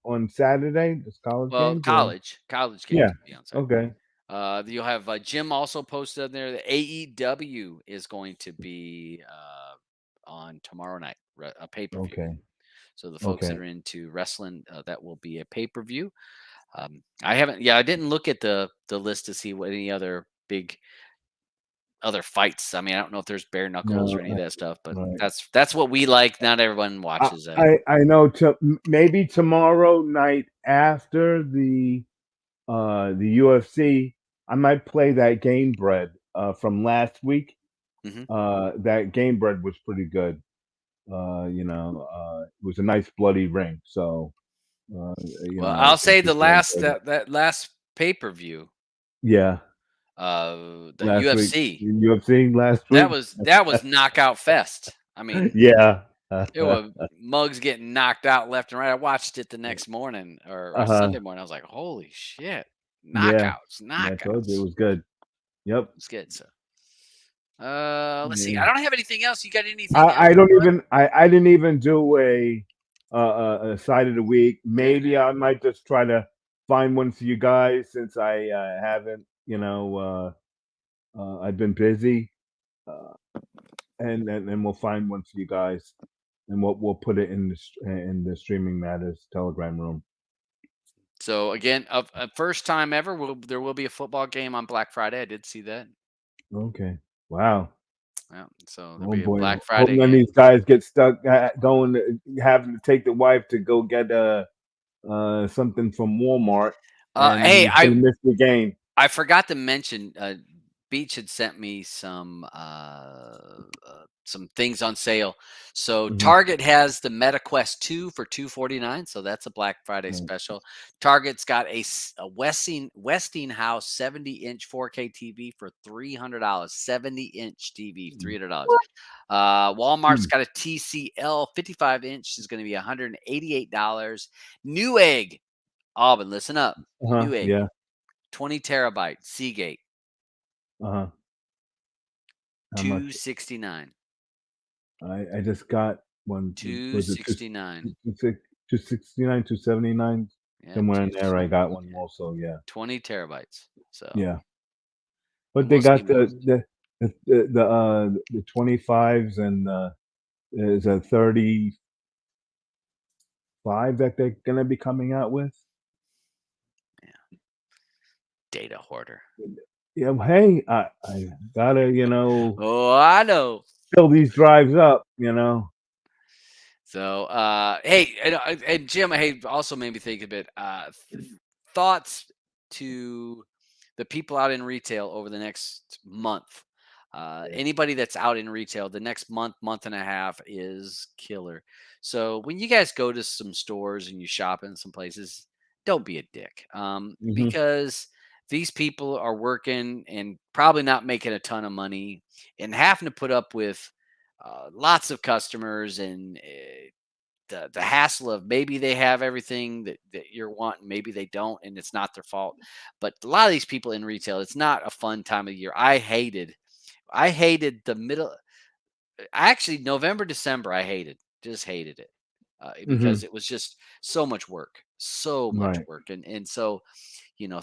on Saturday? Just college games? college games Yeah. will be on Saturday. Okay. You'll have Jim also posted on there. The AEW is going to be on tomorrow night, a pay per view. Okay. So the folks that are into wrestling, that will be a pay per view. I didn't look at the list to see what any other big other fights. I mean, I don't know if there's bare knuckles or any of that stuff, but that's what we like. Not everyone watches that. I know. Maybe tomorrow night after the UFC, I might play that Game Bread from last week. That Game Bread was pretty good. It was a nice bloody ring. So, I'll say the last that last pay per view. Yeah. The last UFC. Week. UFC last week. That was knockout fest. I mean, yeah. It was mugs getting knocked out left and right. I watched it the next morning or Sunday morning. I was like, holy shit. Knockouts. I told you it was good. Yep. It's good. So let's see. I don't have anything else. You got anything I else? don't even I didn't even do a side of the week. Maybe I might just try to find one for you guys since I haven't, I've been busy. And we'll find one for you guys, and we'll put it in the Streaming Matters Telegram room. So again, a first time ever, there will be a football game on Black Friday. I did see that. Okay. Wow. Yeah. So there'll be a Black Friday game. None of these guys get stuck having to take the wife to go get something from Walmart. Hey, I missed the game. I forgot to mention. Beach had sent me some things on sale. So Target has the Meta Quest 2 for $249. So that's a Black Friday special. Target's got a Westinghouse 70-inch 4K TV for $300. 70-inch TV, $300. Walmart's got a TCL 55-inch is going to be $188. Newegg, Auburn, listen up. Newegg, 20 terabyte Seagate. Uh-huh. How much? $269. I just got one. Was it 269. 269, 279? Yeah, Somewhere in there, I got one also. Yeah, 20 terabytes. So yeah. But they almost got email. the 25s and is a 35 that they're gonna be coming out with. Data hoarder. Yeah, hey, I gotta Oh, I know. fill these drives up. So, hey, and Jim, hey, also made me think a bit. Thoughts to the people out in retail over the next month. Anybody that's out in retail, the next month, month and a half is killer. So when you guys go to some stores and you shop in some places, don't be a dick, Hmm. because these people are working and probably not making a ton of money and having to put up with lots of customers and the hassle of maybe they have everything that you're wanting, maybe they don't, and it's not their fault. But a lot of these people in retail, it's not a fun time of year. I hated the middle. Actually, November, December, I just hated it, Hmm. because it was just so much Right. work, and so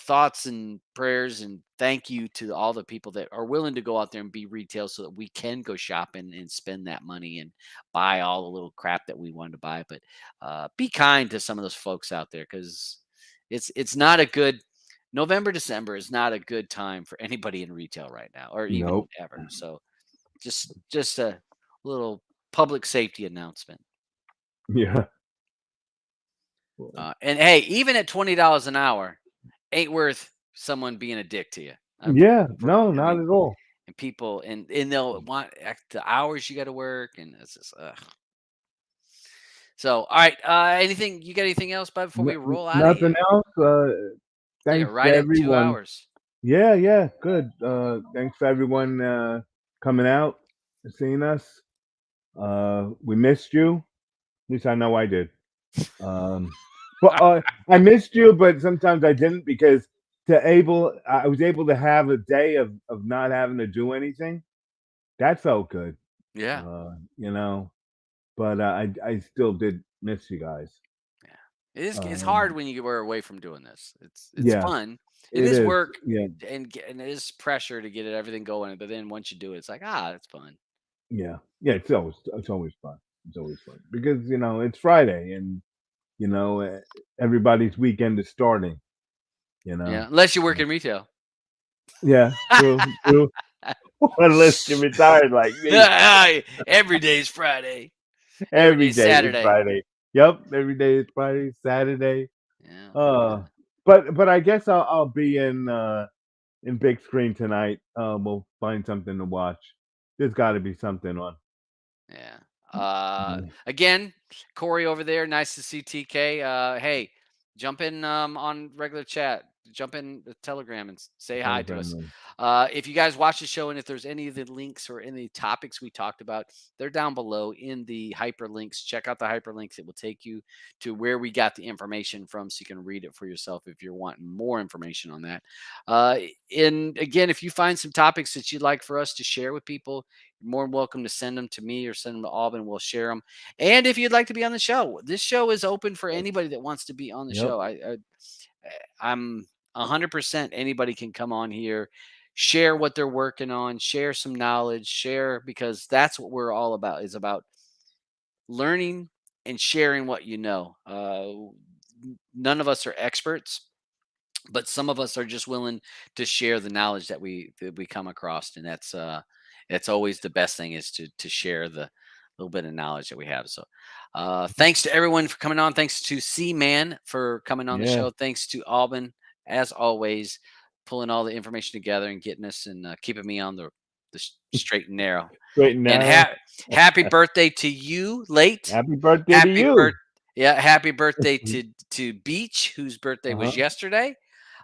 thoughts and prayers and thank you to all the people that are willing to go out there and be retail so that we can go shopping and spend that money and buy all the little crap that we wanted to buy. But be kind to some of those folks out there, because it's not a good November, December is not a good time for anybody in retail right now, or even Nope. ever. So just a little public safety announcement. Yeah. And hey, even at $20 an hour, ain't worth someone being a dick to you. Yeah. For No, I not mean, at all. and people and they'll want the hours you got to work, and it's just ugh. So, all right, anything you got anything else, bud, before we roll out of Nothing here? else. Yeah, Thanks to right at 2 everyone. hours. Yeah, yeah, good. Thanks for everyone coming out, seeing us. We missed you. At least I know I did. Um, but I missed you, but sometimes I didn't because I was able to have a day of not having to do anything. That felt good. Yeah, Uh, you know, but I still did miss you guys. yeah. It's hard Um, when you were away from doing this. It's yeah, fun. It it is is. work, Yeah, and it is pressure to get everything going. But then once you do it, it's like it's fun. yeah, yeah. It's always fun. It's always fun because it's Friday and you know eh, everybody's weekend is starting. You Yeah, know. unless you work in retail. Yeah, true, true. Unless you're retired like me. Every day is Friday. Every day Every is day is Saturday. Friday. Yep, every day is Friday, Saturday. Yeah, Uh, yeah. but I guess I'll be in big screen tonight. We'll find something to watch. There's got to be something on. Yeah. Mm, Again, Corey over there. Nice to see TK. Hey, jump in on regular chat. Jump in the Telegram and say hi to Telegram us. link. If you guys watch the show and if there's any of the links or any topics we talked about, they're down below in the hyperlinks. Check out the hyperlinks. It will take you to where we got the information from so you can read it for yourself if you're wanting more information on that. And again, if you find some topics that you'd like for us to share with people, you're more than welcome to send them to me or send them to Alban. We'll share them. And if you'd like to be on the show, this show is open for anybody that wants to be on the Yep. show. I'm 100% anybody can come on here, share what they're working on, share some knowledge, share because that's what we're all about is about learning and sharing what you know. None of us are experts, but some of us are just willing to share the knowledge that we come across, and that's always the best thing is to share the little bit of knowledge that we have. So thanks to everyone for coming on. Thanks to C-Man for coming on the Yeah. show. Thanks to Alban, as always, pulling all the information together and getting us and keeping me on the straight and narrow. Straight and And narrow. happy birthday to you, late. Happy birthday to Happy birth you. Yeah, happy birthday to Beach, whose birthday was Uh-huh. yesterday.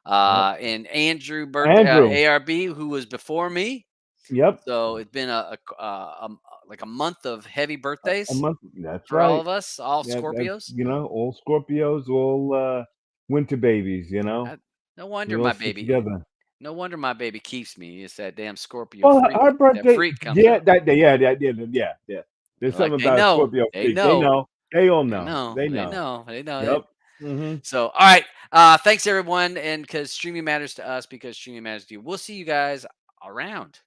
Yep. And Andrew birthday Andrew. ARB, who was before me. Yep. So it's been like a month of heavy A birthdays month. That's for all right. of us, all Yeah, that's Scorpios. all Scorpios, all winter babies. Uh, No wonder We all my stick baby. together. No wonder my baby keeps me. It's that damn Scorpio Well, freak. her That birthday, freak comes yeah, out. yeah. There's They're something like, they about a know. Scorpio They freak. They know. know. They all They know. know. They They know. know. They know Yep. it. Mm-hmm. So, all right. Thanks everyone, and because streaming matters to us, because streaming matters to you. We'll see you guys around.